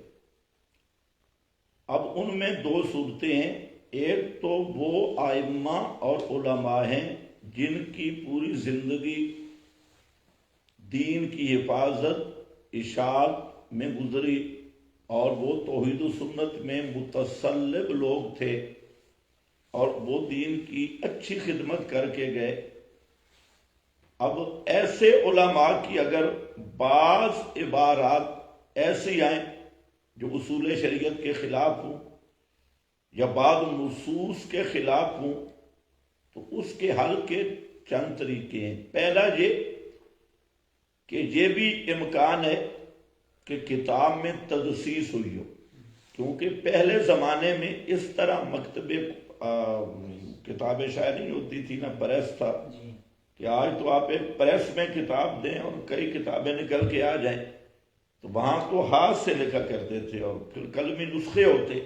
اب ان میں 2 صورتیں ہیں۔ ایک تو وہ ائمہ اور علماء ہیں جن کی پوری زندگی دین کی حفاظت اشاعت میں گزری، اور وہ توحید و سنت میں متصلب لوگ تھے، اور وہ دین کی اچھی خدمت کر کے گئے۔ اب ایسے علماء کی اگر بعض عبارات ایسی آئیں جو اصول شریعت کے خلاف ہوں یا بعض نصوص کے خلاف ہوں تو اس کے حل کے چند طریقے ہیں۔ پہلا یہ کہ یہ بھی امکان ہے کہ کتاب میں تدسیس ہوئی ہو، کیونکہ پہلے زمانے میں اس طرح مکتبے کتاب شائع نہیں ہوتی تھی، نہ پریس تھا کہ آج تو آپ ایک پریس میں کتاب دیں اور کئی کتابیں نکل کے آ جائیں، تو وہاں تو ہاتھ سے لکھا کرتے تھے اور پھر قلمی نسخے ہوتے،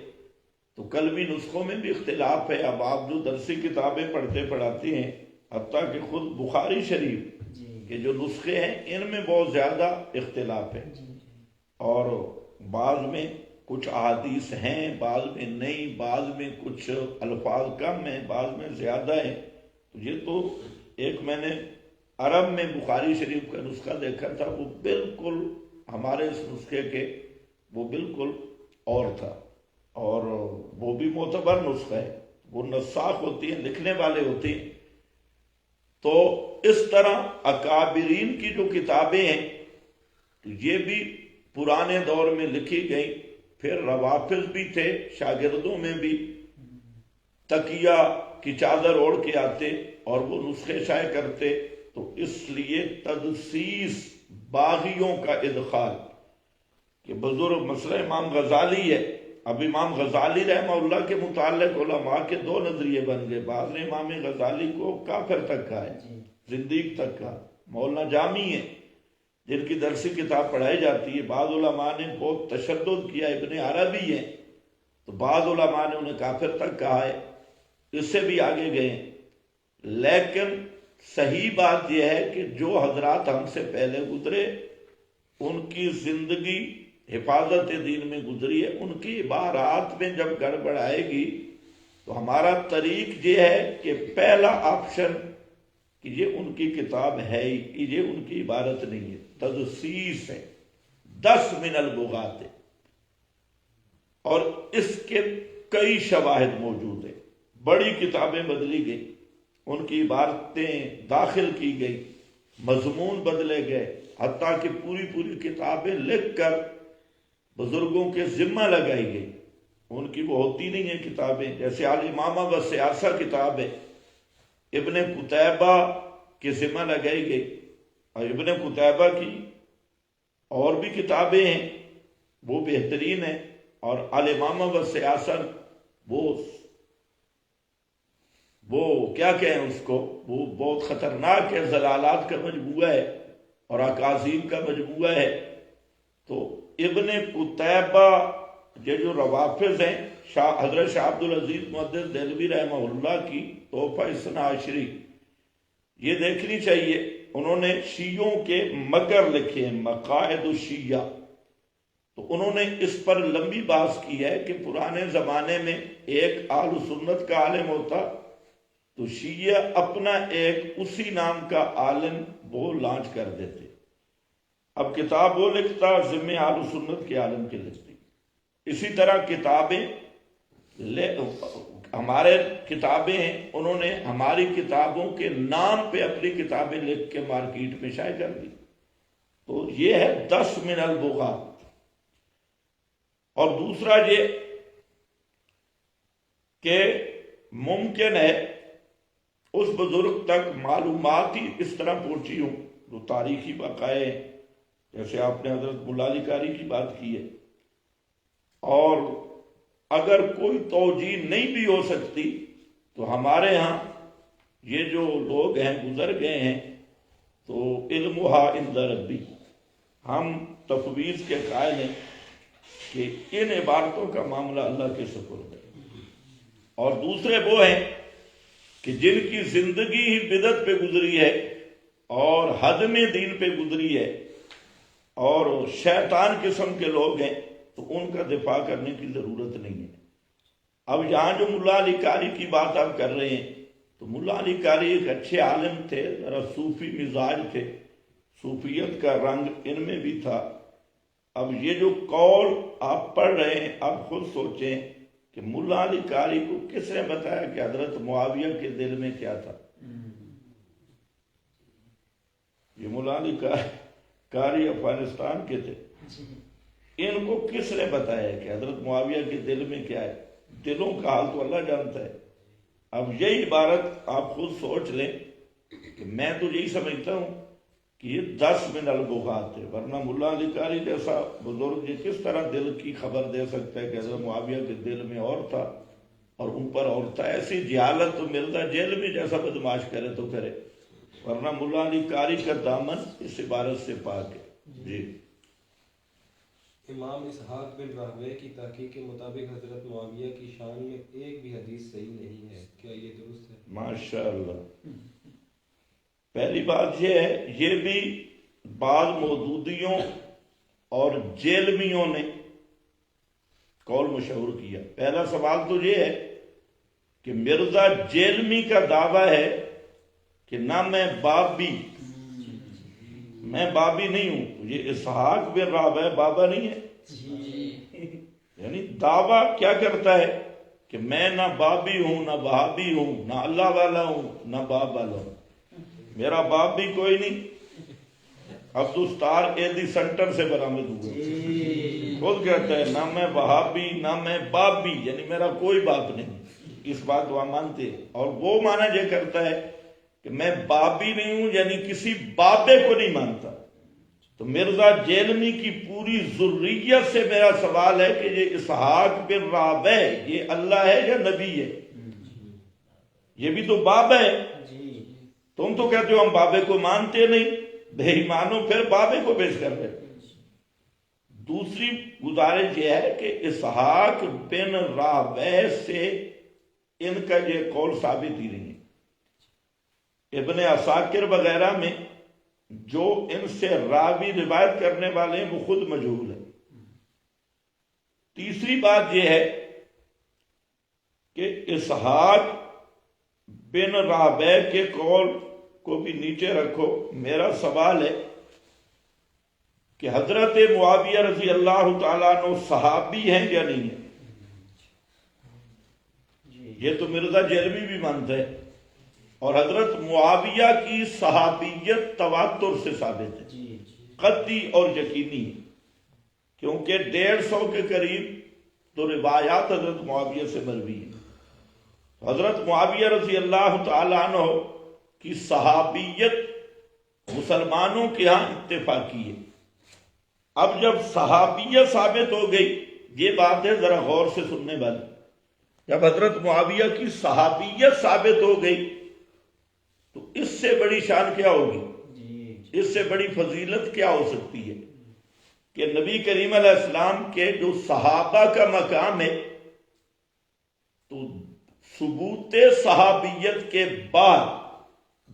تو قلمی نسخوں میں بھی اختلاف ہے۔ اب آپ جو درسی کتابیں پڑھتے پڑھاتے ہیں، حتیٰ کہ خود بخاری شریف کے جو نسخے ہیں ان میں بہت زیادہ اختلاف ہے، اور بعض میں کچھ احادیث ہیں، بعض میں نہیں، بعض میں کچھ الفاظ کم ہیں، بعض میں زیادہ ہیں۔ تو یہ تو ایک میں نے عرب میں بخاری شریف کا نسخہ دیکھا تھا، وہ بالکل ہمارے اس نسخے کے وہ بالکل اور تھا، اور وہ بھی معتبر نسخہ ہے، وہ نساخ ہوتی ہیں، لکھنے والے ہوتے ہیں۔ تو اس طرح اکابرین کی جو کتابیں ہیں تو یہ بھی پرانے دور میں لکھی گئیں۔ پھر روافظ بھی تھے، شاگردوں میں بھی تکیہ کی چادر اوڑھ کے آتے اور وہ نسخے شائع کرتے، تو اس لیے تدسیس باغیوں کا ادخال کہ بزرگ مسئلہ امام غزالی ہے۔ اب امام غزالی رحمہ اللہ کے متعلق علماء کے دو نظریے بن گئے، بعض نے امام غزالی کو کافر تک کہا ہے، زندیق تک کہا۔ مولانا جامی ہے جن کی درسی کتاب پڑھائی جاتی ہے، بعض علماء نے بہت تشدد کیا، ابن عربی ہے تو بعض علماء نے انہیں کافر تک کہا ہے، اس سے بھی آگے گئے ہیں۔ لیکن صحیح بات یہ ہے کہ جو حضرات ہم سے پہلے گزرے ان کی زندگی حفاظت دین میں گزری ہے، ان کی عبارات میں جب گڑبڑ آئے گی تو ہمارا طریق یہ ہے کہ پہلا آپشن کہ یہ ان کی کتاب ہے ہی، یہ ان کی عبارت نہیں ہے، تدسیس ہے، 10 من البغات ہے، اور اس کے کئی شواہد موجود ہیں۔ بڑی کتابیں بدلی گئی، ان کی عبارتیں داخل کی گئی، مضمون بدلے گئے، حتیٰ کہ پوری پوری کتابیں لکھ کر بزرگوں کے ذمہ لگائی گئی، ان کی وہ ہوتی نہیں ہیں کتابیں۔ جیسے الامامہ و سیاسہ کتاب ہے، ابن قتیبہ کے ذمہ لگائی گئی، اور ابن قتیبہ کی اور بھی کتابیں ہیں وہ بہترین ہیں، اور الامامہ و سیاسہ وہ کیا کہیں اس کو، وہ بہت خطرناک ہے، ضلالات کا مجموعہ ہے اور اکاذیب کا مجموعہ ہے۔ تو ابن قتیبہ یہ جو روافظ ہیں، حضرت شاہ عبد العزیز محدث دہلوی رحمہ اللہ کی تحفہ اثنا عشری یہ دیکھنی چاہیے۔ انہوں نے شیعوں کے مکر لکھے ہیں، مقاعد الشیعہ، تو انہوں نے اس پر لمبی بحث کی ہے کہ پرانے زمانے میں ایک اہل سنت کا عالم ہوتا تو شیعہ اپنا ایک اسی نام کا عالم وہ لانچ کر دیتے، اب کتاب وہ لکھتا ذمہ اہل سنت کے عالم کے لکھتی۔ اسی طرح کتابیں ہمارے کتابیں ہیں، انہوں نے ہماری کتابوں کے نام پہ اپنی کتابیں لکھ کے مارکیٹ میں شائع کر دی، تو یہ ہے 10 من البغات۔ اور دوسرا یہ کہ ممکن ہے اس بزرگ تک معلومات ہی اس طرح پہنچی ہوں جو تاریخی بقائے، جیسے آپ نے حضرت ملا علی قاری کی بات کی ہے، اور اگر کوئی توجیہ نہیں بھی ہو سکتی تو ہمارے ہاں یہ جو لوگ ہیں گزر گئے ہیں تو علمھا عند ربی، ہم تفویض کے قائل ہیں کہ ان عبارتوں کا معاملہ اللہ کے سپرد ہے۔ اور دوسرے وہ ہیں کہ جن کی زندگی ہی بدعت پہ گزری ہے اور حدم دین پہ گزری ہے اور شیطان قسم کے لوگ ہیں، تو ان کا دفاع کرنے کی ضرورت نہیں ہے۔ اب یہاں جو ملا علی قاری کی بات آپ کر رہے ہیں، تو ملا علی قاری ایک اچھے عالم تھے، ذرا صوفی مزاج تھے، صوفیت کا رنگ ان میں بھی تھا۔ اب یہ جو قول آپ پڑھ رہے ہیں، آپ خود سوچیں کہ ملا علی قاری کو کس نے بتایا کہ حضرت معاویہ کے دل میں کیا تھا؟ یہ ملا علی قاری افغانستان کے تھے، ان کو کس نے بتایا کہ حضرت معاویہ کے دل میں کیا ہے؟ دلوں کا حال تو اللہ جانتا ہے۔ اب یہی عبارت آپ خود سوچ لیں کہ میں تو یہی سمجھتا ہوں کہ یہ 10 من البغات ہے، ورنہ ملا علی قاری جیسا بزرگ یہ کس طرح دل کی خبر دے سکتا ہے کہ حضرت معاویہ کے دل میں اور تھا اور ان پر اور تھا؟ ایسی جہالت تو مرزا جیل میں جیسا بدماش کرے تو کرے، ورنہ ملا علی قاری کا دامن اس عبارت سے پاک ہے۔ جی امام اسحاق بن راہوے کی تحقیق کے مطابق حضرت معاویہ کی شان میں ایک بھی حدیث صحیح نہیں ہے، کیا یہ درست ہے؟ ماشاءاللہ۔ پہلی بات یہ ہے، یہ بھی بعض مودودیوں اور جیلمیوں نے قول مشہور کیا۔ پہلا سوال تو یہ ہے کہ مرزا جیلمی کا دعویٰ ہے کہ نہ میں بابی نہیں ہوں، یہ اسحاق بن راہوے بابا نہیں ہے، یعنی دعویٰ کیا کرتا ہے کہ میں نہ بابی ہوں، نہ بہابی ہوں، نہ اللہ والا ہوں، نہ باب والا ہوں، میرا باپ بھی کوئی نہیں، عبدالستار ایدی سنٹر سے برآمد ہوئے، خود کہتا ہے نہ میں وہابی نہ میں باپ بھی، یعنی میرا کوئی باپ نہیں، اس بات وہ مانتے ہیں۔ اور وہ مانا یہ کرتا ہے کہ میں باپ بھی نہیں ہوں، یعنی کسی بابے کو نہیں مانتا۔ تو مرزا جیلمی کی پوری ذریت سے میرا سوال ہے کہ یہ اسحاق بن راہوے یہ اللہ ہے یا نبی ہے؟ یہ بھی تو باب ہے، تم تو کہتے ہو ہم بابے کو مانتے نہیں، بے ایمانو، پھر بابے کو پیش کر رہے۔ دوسری گزارش یہ ہے کہ اسحاق بن راہوے سے ان کا یہ قول ثابت ہی نہیں ہے۔ ابن عساکر وغیرہ میں جو ان سے راوی روایت کرنے والے ہیں وہ خود مجہول ہے۔ تیسری بات یہ ہے کہ اسحاق بن راہوے کے قول کو بھی نیچے رکھو، میرا سوال ہے کہ حضرت معاویہ رضی اللہ تعالیٰ عنہ صحابی ہیں یا نہیں ہیں؟ یہ تو مرزا جیلمی بھی مانتا ہے، اور حضرت معاویہ کی صحابیت تواتر سے ثابت ہے، قطعی اور یقینی ہے، کیونکہ 150 کے قریب تو روایات حضرت معاویہ سے مروی ہیں۔ حضرت معاویہ رضی اللہ تعالیٰ عنہ کی صحابیت مسلمانوں کے ہاں اتفاقی ہے۔ اب جب صحابیت ثابت ہو گئی، یہ بات ہے ذرا غور سے سننے والی، جب حضرت معاویہ کی صحابیت ثابت ہو گئی تو اس سے بڑی شان کیا ہوگی، اس سے بڑی فضیلت کیا ہو سکتی ہے کہ نبی کریم علیہ السلام کے جو صحابہ کا مقام ہے، تو ثبوت صحابیت کے بعد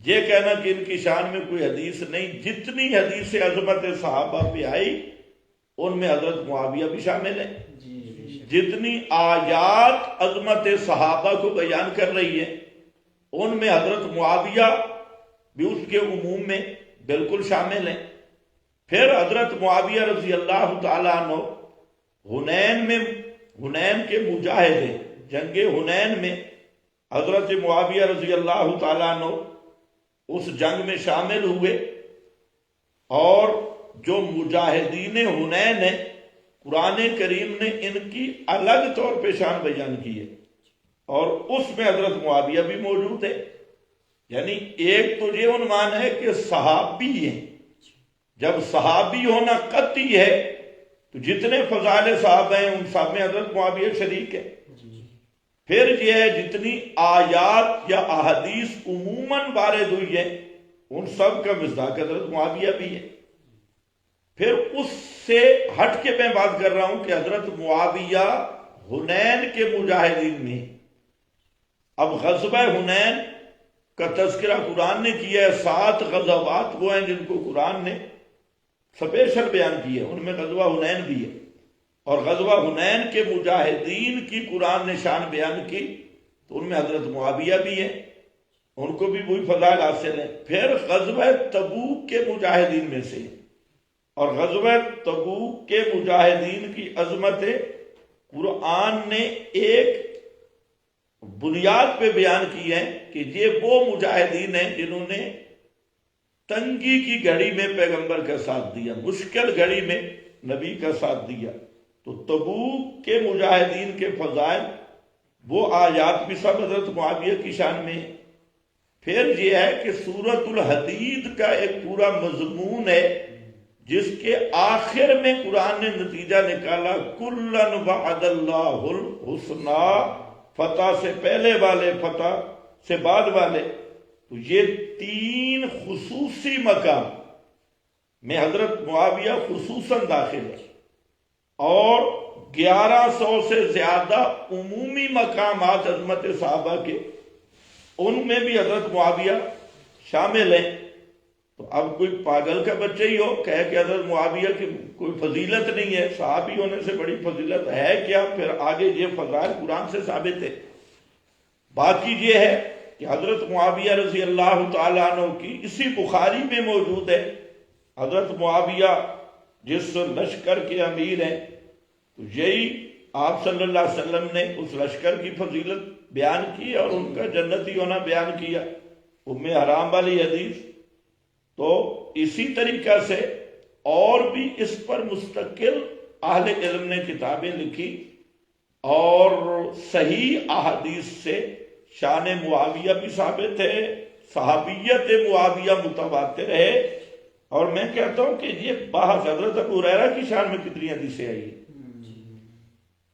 یہ کہنا کہ ان کی شان میں کوئی حدیث نہیں، جتنی حدیث عظمت صحابہ پہ آئی ان میں حضرت معاویہ بھی شامل ہے، جتنی آیات عظمت صحابہ کو بیان کر رہی ہے ان میں حضرت معاویہ بھی اس کے عموم میں بالکل شامل ہیں۔ پھر حضرت معاویہ رضی اللہ تعالیٰ عنہ حنین کے مجاہد ہیں، جنگ حنین میں حضرت معاویہ رضی اللہ تعالیٰ عنہ اس جنگ میں شامل ہوئے، اور جو مجاہدین حنین ہیں قرآن کریم نے ان کی الگ طور پہ شان بیان کی ہے، اور اس میں حضرت معاویہ بھی موجود ہے۔ یعنی ایک تو یہ عنوان ہے کہ صحابی ہیں، جب صحابی ہونا قطعی ہے تو جتنے فضائل صحابہ ہیں ان سب میں حضرت معاویہ شریک ہے۔ پھر یہ ہے جتنی آیات یا احادیث عموماً وارد ہوئی ہیں ان سب کا مصداق حضرت معاویہ بھی ہے۔ پھر اس سے ہٹ کے میں بات کر رہا ہوں کہ حضرت معاویہ حنین کے مجاہدین میں، اب غزوہ حنین کا تذکرہ قرآن نے کیا ہے، 7 غزوات وہ ہیں جن کو قرآن نے سپیشل بیان کیا ہے، ان میں غزوہ حنین بھی ہے، اور غزوہ حنین کے مجاہدین کی قرآن نے شان بیان کی تو ان میں حضرت معاویہ بھی ہے، ان کو بھی وہی فضائل حاصل ہیں۔ پھر غزوہ تبوک کے مجاہدین میں سے، اور غزوہ تبوک کے مجاہدین کی عظمت قرآن نے ایک بنیاد پہ بیان کی ہے کہ یہ وہ مجاہدین ہیں جنہوں نے تنگی کی گھڑی میں پیغمبر کا ساتھ دیا، مشکل گھڑی میں نبی کا ساتھ دیا۔ تو تبوک کے مجاہدین کے فضائل وہ آیات بھی سب حضرت معاویہ کی شان میں ہیں۔ پھر یہ ہے کہ سورۃ الحدید کا ایک پورا مضمون ہے جس کے آخر میں قرآن نے نتیجہ نکالا کُلًّا وعد اللہ الحسنی، فتح سے پہلے والے، فتح سے بعد والے۔ تو یہ 3 خصوصی مقام میں حضرت معاویہ خصوصاً داخل ہے، اور 1100 سے زیادہ عمومی مقامات عظمت صحابہ کے، ان میں بھی حضرت معاویہ شامل ہیں۔ تو اب کوئی پاگل کا بچہ ہی ہو کہے کہ حضرت معاویہ کی کوئی فضیلت نہیں ہے، صحابی ہونے سے بڑی فضیلت ہے کیا؟ پھر آگے یہ فضائل قرآن سے ثابت ہے۔ باقی یہ ہے کہ حضرت معاویہ رضی اللہ تعالیٰ عنہ کی اسی بخاری میں موجود ہے، حضرت معاویہ جس لشکر کے امیر ہیں، تو یہی آپ صلی اللہ علیہ وسلم نے اس لشکر کی فضیلت بیان کی اور ان کا جنتی ہونا بیان کیا، ام حرام والی حدیث۔ تو اسی طریقہ سے اور بھی اس پر مستقل اہل علم نے کتابیں لکھی، اور صحیح احادیث سے شان معاویہ بھی ثابت ہے، صحابیت معاویہ متواتر ہے۔ اور میں کہتا ہوں کہ یہ بحث حضرت ابو ہریرہ کی شان میں کتنی حدیثیں آئی ہیں،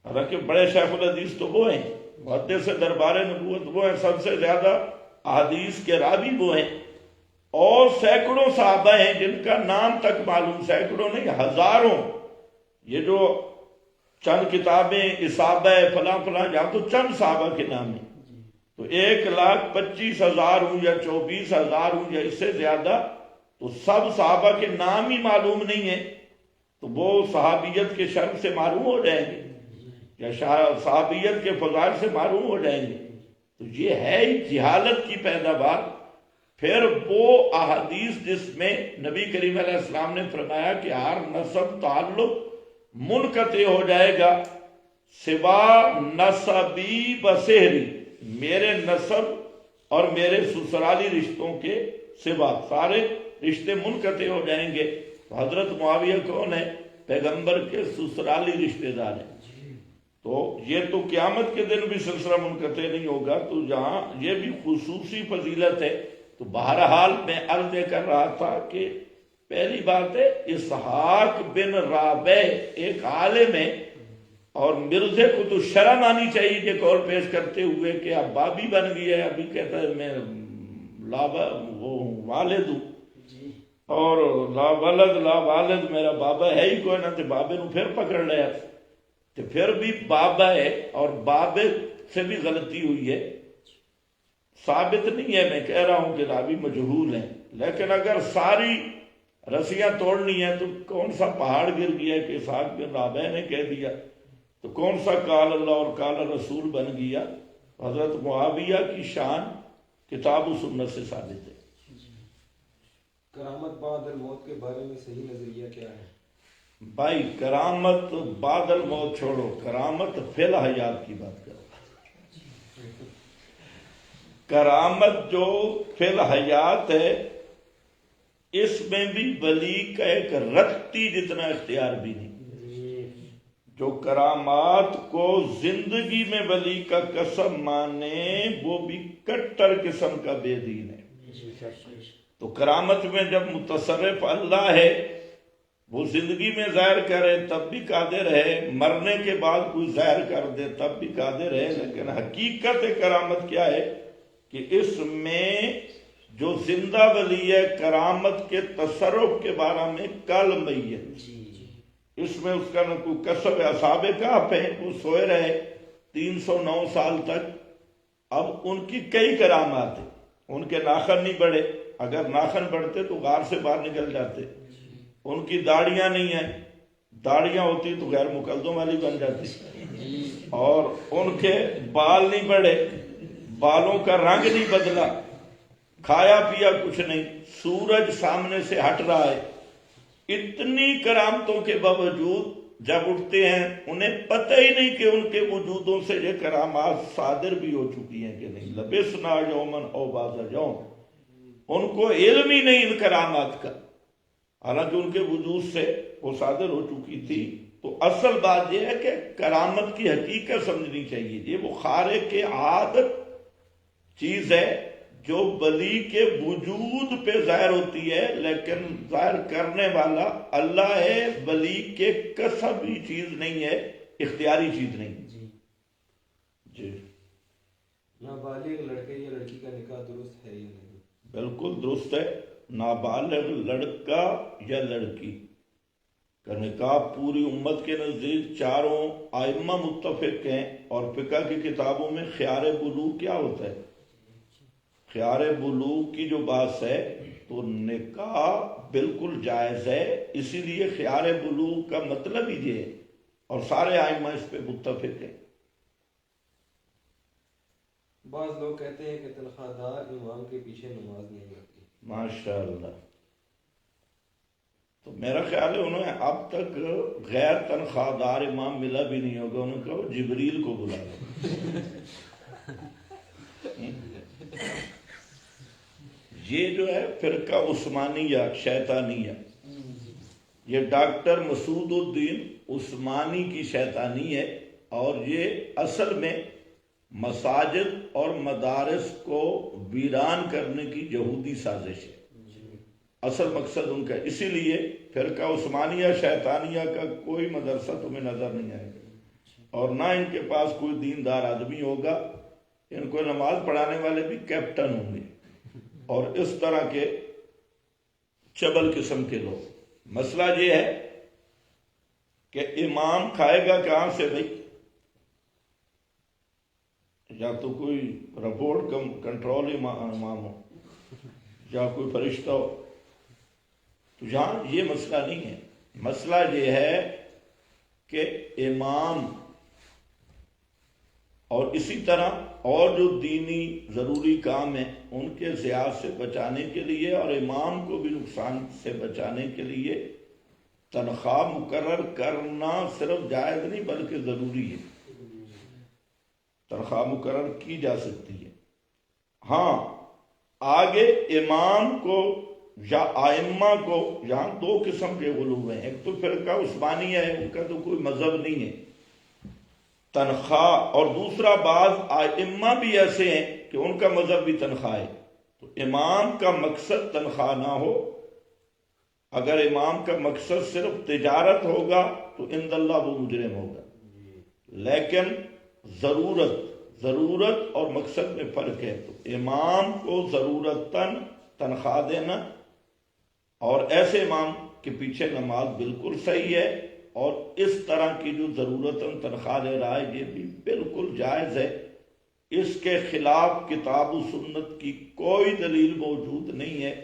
حالانکہ بڑے شیخ الحدیث تو وہ ہیں، محدث دربار نبوت وہ ہیں، سب سے زیادہ احادیث کے راوی وہ ہیں، اور سینکڑوں صحابہ ہیں جن کا نام تک معلوم، سینکڑوں نہیں ہزاروں۔ یہ جو چند کتابیں اصابہ فلاں فلاں، جہاں تو چند صحابہ کے نام ہیں، تو 1,25,000 ہوں یا 24,000 ہوں یا اس سے زیادہ، تو سب صحابہ کے نام ہی معلوم نہیں ہیں، تو وہ صحابیت کے شرف سے معلوم ہو جائیں گے یا صحابیت کے فضائل سے معلوم ہو جائیں گے؟ تو یہ ہے جہالت کی پیداوار۔ پھر وہ احادیث جس میں نبی کریم علیہ السلام نے فرمایا کہ ہر نسب تعلق منقطع ہو جائے گا سوا نسبی بسہری، میرے نسب اور میرے سسرالی رشتوں کے سوا سارے رشتے منقطع ہو جائیں گے۔ تو حضرت معاویہ کون ہے؟ پیغمبر کے سسرالی رشتے دار ہیں۔ تو یہ تو قیامت کے دن بھی سلسلہ منقطع نہیں ہوگا، تو جہاں یہ بھی خصوصی فضیلت ہے۔ تو بہرحال میں عرض کر رہا تھا کہ پہلی بات ہے اسحاق بن رابع ایک عالم ہے، اور مرزے کو تو شرم آنی چاہیے یہ قول پیش کرتے ہوئے کہ اب بابی بن گیا ہے، ابھی کہتا ہے میں وہ والد ہوں، اور لا ولد لا والد، میرا بابا ہے ہی کوئی نہ، تو بابے نو پھر پکڑ لیا، تو پھر بھی بابا ہے، اور بابے سے بھی غلطی ہوئی ہے، ثابت نہیں ہے۔ میں کہہ رہا ہوں کہ راوی مجہول ہیں، لیکن اگر ساری رسیاں توڑنی ہیں تو کون سا پہاڑ گر گیا کہ اسحاق بن رابع نے کہہ دیا، تو کون سا قال اللہ اور قال رسول بن گیا؟ حضرت معاویہ کی شان کتاب و سنت سے ثابت ہے۔ کرامت بعد الموت کے بارے میں صحیح نظریہ کیا ہے؟ بھائی کرامت بعد الموت چھوڑو، کرامت فی الحیات کی بات کرو۔ کرامت جو فی الحیات ہے، اس میں بھی ولی کا ایک رتی جتنا اختیار بھی نہیں۔ جو کرامات کو زندگی میں ولی کا قسم مانے وہ بھی کٹر قسم کا بے دین ہے۔ تو کرامت میں جب متصرف اللہ ہے، وہ زندگی میں ظاہر کرے تب بھی قادر ہے، مرنے کے بعد کوئی ظاہر کر دے تب بھی قادر ہے، لیکن حقیقت کرامت کیا ہے کہ اس میں جو زندہ ولی ہے کرامت کے تصرف کے بارے میں کل میت، اس میں اس کا نہ کوئی کسب ہے۔ اصحاب کہف ہیں، وہ سوئے رہے 309 سال تک، اب ان کی کئی کرامات ہیں، ان کے ناخن نہیں بڑھے، اگر ناخن بڑھتے تو غار سے باہر نکل جاتے، ان کی داڑیاں نہیں ہیں، داڑیاں ہوتی تو غیر مقدم والی بن جاتی، اور ان کے بال نہیں بڑھے، بالوں کا رنگ نہیں بدلا، کھایا پیا کچھ نہیں، سورج سامنے سے ہٹ رہا ہے۔ اتنی کرامتوں کے باوجود جب اٹھتے ہیں انہیں پتہ ہی نہیں کہ ان کے وجودوں سے یہ کرامات صادر بھی ہو چکی ہیں کہ نہیں. لبسنا یومن او بعض یوم، ان کو علم ہی نہیں ان کرامات کا، حالانکہ ان کے وجود سے وہ صادر ہو چکی تھی. تو اصل بات یہ ہے کہ کرامت کی حقیقت سمجھنی چاہیے. یہ وہ خارق عادت چیز ہے جو ولی کے وجود پہ ظاہر ہوتی ہے، لیکن ظاہر کرنے والا اللہ ہے. ولی کے کسبی چیز نہیں ہے، اختیاری چیز نہیں. جی نابالغ لڑکے یا لڑکی کا نکاح درست ہے یا نہیں؟ بالکل درست ہے. نابالغ لڑکا یا لڑکی کا نکاح پوری امت کے نزدیک چاروں ائمہ متفق ہیں. اور فقہ کی کتابوں میں خیار بلوغ کیا ہوتا ہے؟ خیار بلوغ کی جو بات ہے تو نکاح بالکل جائز ہے. اسی لیے خیار بلوغ کا مطلب ہی یہ ہے، اور سارے ائمہ اس پہ متفق ہیں. بعض لوگ کہتے ہیں کہ تنخواہ دار امام کے پیچھے نماز نہیں ہوتی. ماشاء اللہ. تو میرا خیال ہے انہوں نے اب تک غیر تنخواہ دار امام ملا بھی نہیں ہوگا. انہوں نے کہا جبریل کو بلا لو. یہ جو ہے فرقہ عثمانیہ شیطانیہ، یہ ڈاکٹر مسعود الدین عثمانی کی شیطانی ہے. اور یہ اصل میں مساجد اور مدارس کو ویران کرنے کی یہودی سازش ہے. اصل مقصد ان کا. اسی لیے فرقہ عثمانیہ شیطانیہ کا کوئی مدرسہ تمہیں نظر نہیں آئے گا، اور نہ ان کے پاس کوئی دیندار آدمی ہوگا. ان کو نماز پڑھانے والے بھی کیپٹن ہوں گے اور اس طرح کے چبل قسم کے لوگ. مسئلہ یہ ہے کہ امام کھائے گا کہاں سے بھائی؟ یا تو کوئی رپورٹ کنٹرول امام ہو یا کوئی فرشتہ ہو. تو یہاں یہ مسئلہ نہیں ہے. مسئلہ یہ ہے کہ امام اور اسی طرح اور جو دینی ضروری کام ہیں ان کے ضیاع سے بچانے کے لیے اور امام کو بھی نقصان سے بچانے کے لیے تنخواہ مقرر کرنا صرف جائز نہیں بلکہ ضروری ہے. تنخواہ مقرر کی جا سکتی ہے. ہاں آگے امام کو یا ائمہ کو یہاں دو قسم کے غلو ہیں. ایک تو فرقہ عثمانیہ ہے، ان کا تو کوئی مذہب نہیں ہے تنخواہ، اور دوسرا بعض ائمہ بھی ایسے ہیں کہ ان کا مذہب بھی تنخواہ ہے. تو امام کا مقصد تنخواہ نہ ہو. اگر امام کا مقصد صرف تجارت ہوگا تو عند اللہ وہ مجرم ہوگا. لیکن ضرورت اور مقصد میں فرق ہے. تو امام کو ضرورتاً تنخواہ دینا اور ایسے امام کے پیچھے نماز بالکل صحیح ہے، اور اس طرح کی جو ضرورتاً تنخواہ دے رہا ہے یہ بھی بالکل جائز ہے. اس کے خلاف کتاب و سنت کی کوئی دلیل موجود نہیں ہے،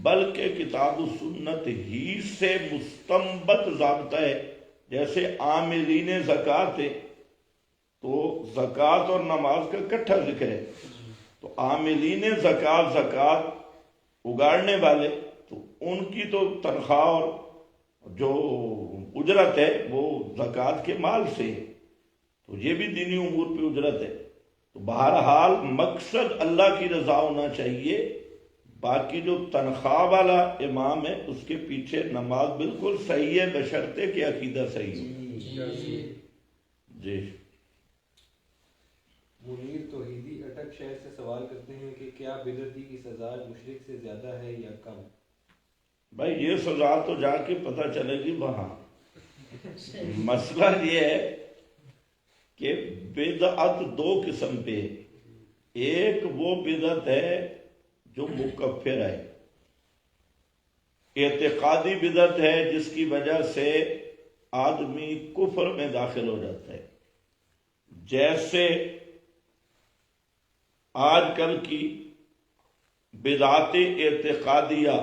بلکہ کتاب و سنت ہی سے مستنبط ضابطہ ہے. جیسے عاملین زکوٰۃ ہے تو زکوٰۃ اور نماز کا اکٹھا ذکر ہے. تو عاملین زکوٰۃ اگاڑنے والے، تو ان کی تو تنخواہ اور جو اجرت ہے وہ زکوٰۃ کے مال سے ہے. تو یہ بھی دینی امور پہ اجرت ہے. تو بہرحال مقصد اللہ کی رضا ہونا چاہیے. باقی جو تنخواہ والا امام ہے اس کے پیچھے نماز بالکل صحیح ہے بشرطے کہ عقیدہ صحیح ہو. جی منیر توحیدی اٹک شہر سے سوال کرتے ہیں کہ کیا بدعتی کی سزا مشرک سے زیادہ ہے یا کم؟ بھائی یہ سزا تو جا کے پتہ چلے گی وہاں. مسئلہ یہ ہے کہ بدعت دو قسم پہ. ایک وہ بدعت ہے جو مکفر ہے، اعتقادی بدعت ہے جس کی وجہ سے آدمی کفر میں داخل ہو جاتا ہے. جیسے آج کل کی بدعت اعتقادیہ،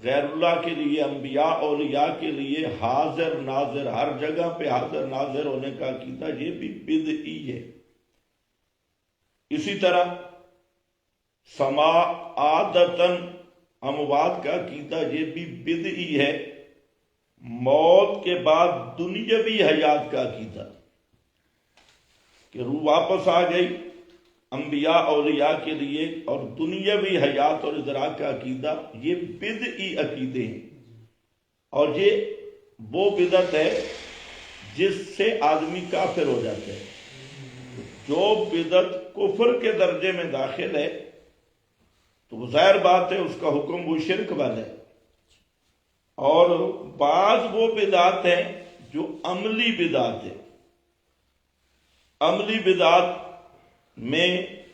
غیر اللہ کے لیے، انبیاء اولیاء کے لیے حاضر ناظر، ہر جگہ پہ حاضر ناظر ہونے کا عقیدہ، یہ بھی بدعی ہے. اسی طرح سماعتاً اموات کا عقیدہ، یہ بھی بدعی ہے. موت کے بعد دنیاوی حیات کا عقیدہ کہ روح واپس آ گئی انبیاء اولیاء کے لیے، اور دنیاوی حیات اور ادراک کا عقیدہ، یہ بدعی عقیدے ہیں، اور یہ وہ بدعت ہے جس سے آدمی کافر ہو جاتا ہے۔ جو بدعت کفر کے درجے میں داخل ہے تو ظاہر بات ہے اس کا حکم وہ شرک والا ہے، اور بعض وہ بدعات ہیں جو عملی بدعات ہیں۔ عملی بدعات میں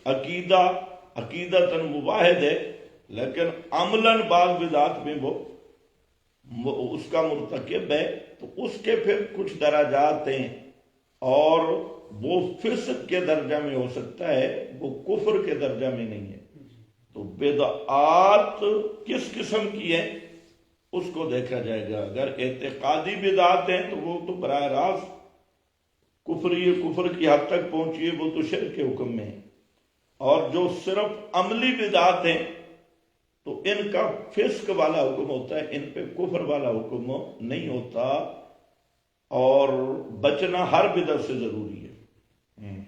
عقیدتاً مواحد ہے، لیکن عملاً بعض بدعات میں وہ اس کا مرتکب ہے، تو اس کے پھر کچھ درجات ہیں، اور وہ فسق کے درجہ میں ہو سکتا ہے، وہ کفر کے درجہ میں نہیں ہے۔ تو بدعات کس قسم کی ہیں اس کو دیکھا جائے گا۔ اگر اعتقادی بدعات ہیں تو وہ تو براہ راست کفر کی حد تک پہنچی ہے، وہ تو شرک کے حکم میں ہے، اور جو صرف عملی بدعات ہیں تو ان کا فسق والا حکم ہوتا ہے، ان پہ کفر والا حکم نہیں ہوتا، اور بچنا ہر بدعت سے ضروری ہے۔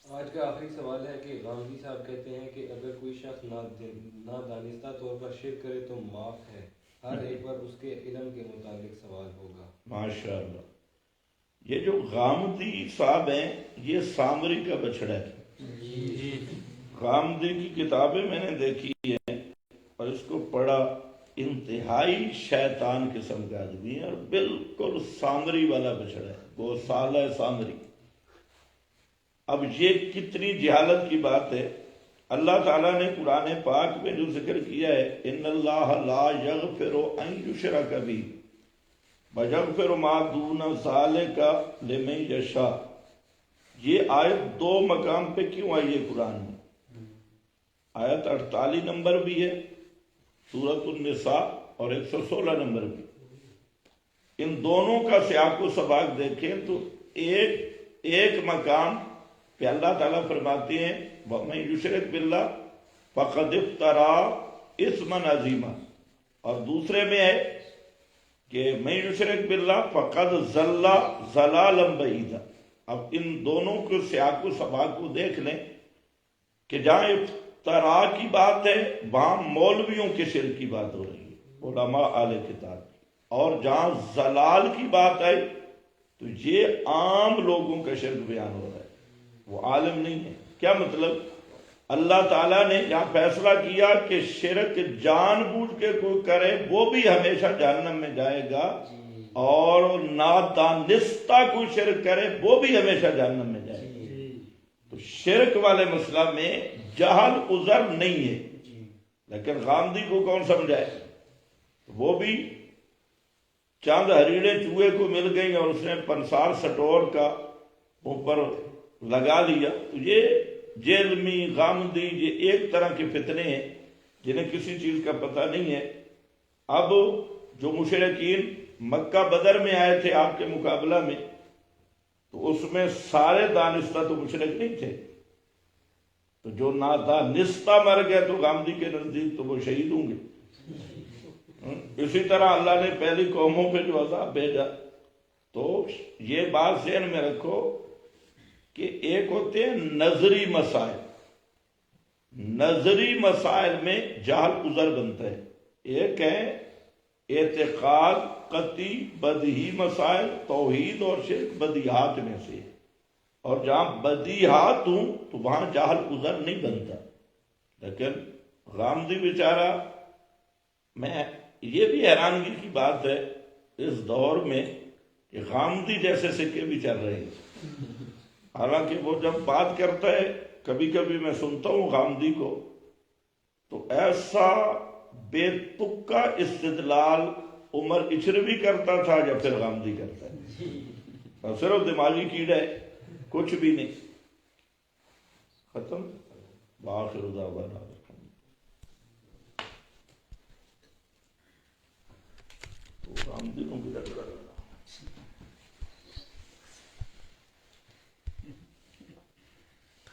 آج کا آخری سوال ہے کہ غامدی صاحب کہتے ہیں کہ اگر کوئی شخص نادانستہ طور پر شرک کرے تو معاف ہے، ہر ایک پر اس کے علم کے مطابق سوال ہوگا۔ ماشاءاللہ، یہ جو غامدی صاحب ہیں یہ سامری کا بچڑا ہے۔ غامدی کی کتابیں میں نے دیکھی ہیں اور اس کو پڑھا، انتہائی شیطان قسم کا آدمی ہے، اور بالکل سامری والا بچڑا ہے، وہ سالہ سامری۔ اب یہ کتنی جہالت کی بات ہے۔ اللہ تعالیٰ نے قرآن پاک میں جو ذکر کیا ہے، ان اللہ لا یغفر ان یشرک بہ ویغفر ما دون ذلک لمن یشاء، یہ آیت دو مقام پہ کیوں آئی ہے قرآن میں؟ آیت 48 نمبر بھی ہے سورۃ النساء، اور 116 نمبر بھی۔ ان دونوں کا سیاق و سباق دیکھیں تو ایک مقام کہ اللہ تعالیٰ فرماتے ہیں وَمَن یُشْرِکْ بِاللَّهِ فَقَدِ افْتَرَىٰ اِثْمًا عَظِیمًا، اور دوسرے میں ہے کہ مَن یُشْرِکْ بِاللَّهِ فَقَدْ ضَلَّ ضَلَالًا بَعِیدًا۔ اب ان دونوں کو سیاق و سباق کو دیکھ لیں کہ جہاں افتراء کی بات ہے وہاں مولویوں کے شرک کی بات ہو رہی ہے، علماء اہل کتاب کی، اور جہاں ضلال کی بات آئی تو یہ عام لوگوں کا شرک بیان ہو رہا ہے، وہ عالم نہیں ہے۔ کیا مطلب؟ اللہ تعالیٰ نے یہاں فیصلہ کیا کہ شرک جان بوجھ کے کوئی کرے وہ بھی ہمیشہ جہنم میں جائے گا، اور نادانستہ کوئی شرک کرے وہ بھی ہمیشہ جہنم میں جائے گا۔ تو شرک والے مسئلہ میں جہل عذر نہیں ہے، لیکن غامدی کو کون سمجھائے؟ وہ بھی چند ہریڑے چوہے کو مل گئی اور اس نے پنسار سٹور کا اوپر لگا لیا۔ تو یہ جیلمی غامدی یہ ایک طرح کے فتنے ہیں جنہیں کسی چیز کا پتہ نہیں ہے۔ اب جو مشرکین مکہ بدر میں آئے تھے آپ کے مقابلہ میں، تو اس میں سارے دانستہ تو مشرک نہیں تھے، تو جو نادانستہ مر گئے تو غامدی کے نزدیک تو وہ شہید ہوں گے۔ اسی طرح اللہ نے پہلی قوموں پہ جو عذاب بھیجا، تو یہ بات ذہن میں رکھو کہ ایک ہوتے ہیں نظری مسائل، نظری مسائل میں جہل عذر بنتا ہے، ایک ہے اعتقاد قطعی بدیہی مسائل، توحید اور شرک بدیہات میں سے، اور جہاں بدیہات ہوں تو وہاں جہل عذر نہیں بنتا۔ لیکن غامدی بیچارہ، میں یہ بھی حیرانگی کی بات ہے اس دور میں کہ غامدی جیسے سکے بھی چل رہے ہیں، حالانکہ وہ جب بات کرتا ہے کبھی کبھی میں سنتا ہوں غامدی کو، تو ایسا بے تکا استدلال عمر اچھروی کرتا تھا یا پھر غامدی کرتا ہے، اور صرف دماغی کیڑا ہے، کچھ بھی نہیں۔ ختم۔ وآخر دعوانا تو غامدی کو بھی لگ رہا ہے۔